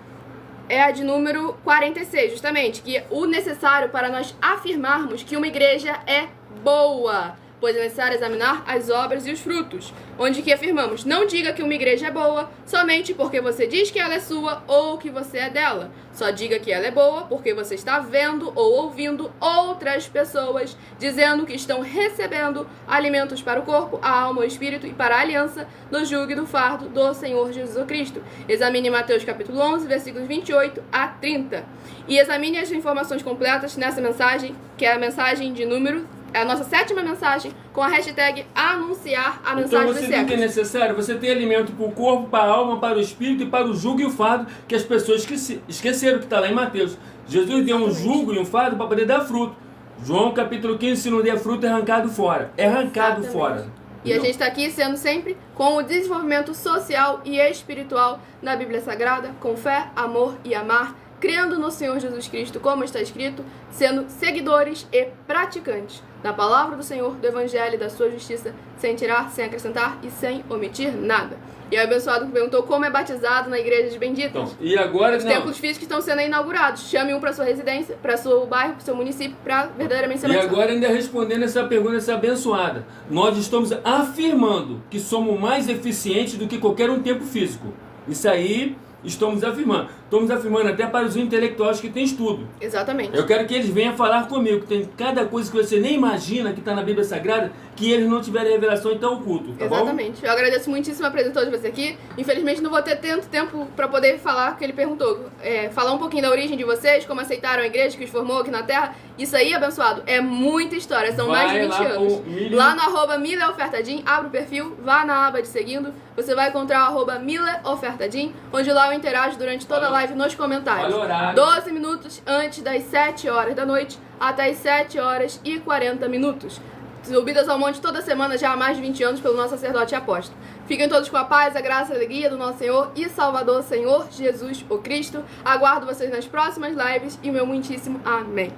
É a de número 46, justamente, que o necessário para nós afirmarmos que uma igreja é boa, pois é necessário examinar as obras e os frutos. Onde que afirmamos, não diga que uma igreja é boa somente porque você diz que ela é sua ou que você é dela. Só diga que ela é boa porque você está vendo ou ouvindo outras pessoas dizendo que estão recebendo alimentos para o corpo, a alma, o espírito e para a aliança do jugo e do fardo do Senhor Jesus Cristo. Examine Mateus capítulo 11, versículos 28 a 30. E examine as informações completas nessa mensagem, que é a mensagem de número... É a nossa 7ª mensagem com a hashtag anunciar a mensagem dos séculos. Então você tem que é necessário, você tem alimento para o corpo, para a alma, para o espírito e para o jugo e o fardo que as pessoas esqueceram que está lá em Mateus. Jesus deu um jugo e um fardo para poder dar fruto. João capítulo 15, se não der fruto é arrancado fora. É arrancado fora. E a gente está aqui sendo sempre com o desenvolvimento social e espiritual da Bíblia Sagrada, com fé, amor e amar, crendo no Senhor Jesus Cristo, como está escrito, sendo seguidores e praticantes da palavra do Senhor, do Evangelho e da sua justiça, sem tirar, sem acrescentar e sem omitir nada. E aí o abençoado perguntou como é batizado na igreja de benditas. Então, e agora os templos físicos estão sendo inaugurados. Chame um para sua residência, para seu bairro, para seu município, para verdadeiramente ser batizado. E agora ainda respondendo essa pergunta, essa abençoada. Nós estamos afirmando que somos mais eficientes do que qualquer um templo físico. Isso aí... Estamos afirmando até para os intelectuais que têm estudo. Exatamente. Eu quero que eles venham falar comigo. Tem cada coisa que você nem imagina que está na Bíblia Sagrada, que eles não tiverem revelação em tão oculto, tá Exatamente. bom? Eu agradeço muitíssimo a presença de você aqui. Infelizmente não vou ter tanto tempo para poder falar o que ele perguntou. Falar um pouquinho da origem de vocês, como aceitaram a igreja que os formou aqui na Terra. Isso aí, abençoado, é muita história. São mais de 20 anos. Lá no @mileofertadim, abre o perfil, vá na aba de seguindo. Você vai encontrar o @mileofertadim, onde lá eu interajo durante toda a live nos comentários. 12 minutos antes das 7 horas da noite até as 7 horas e 40 minutos. Subidas ao monte toda semana já há mais de 20 anos pelo nosso sacerdote e apóstolo. Fiquem todos com a paz, a graça e a alegria do nosso Senhor e Salvador, Senhor Jesus o Cristo. Aguardo vocês nas próximas lives e meu muitíssimo amém.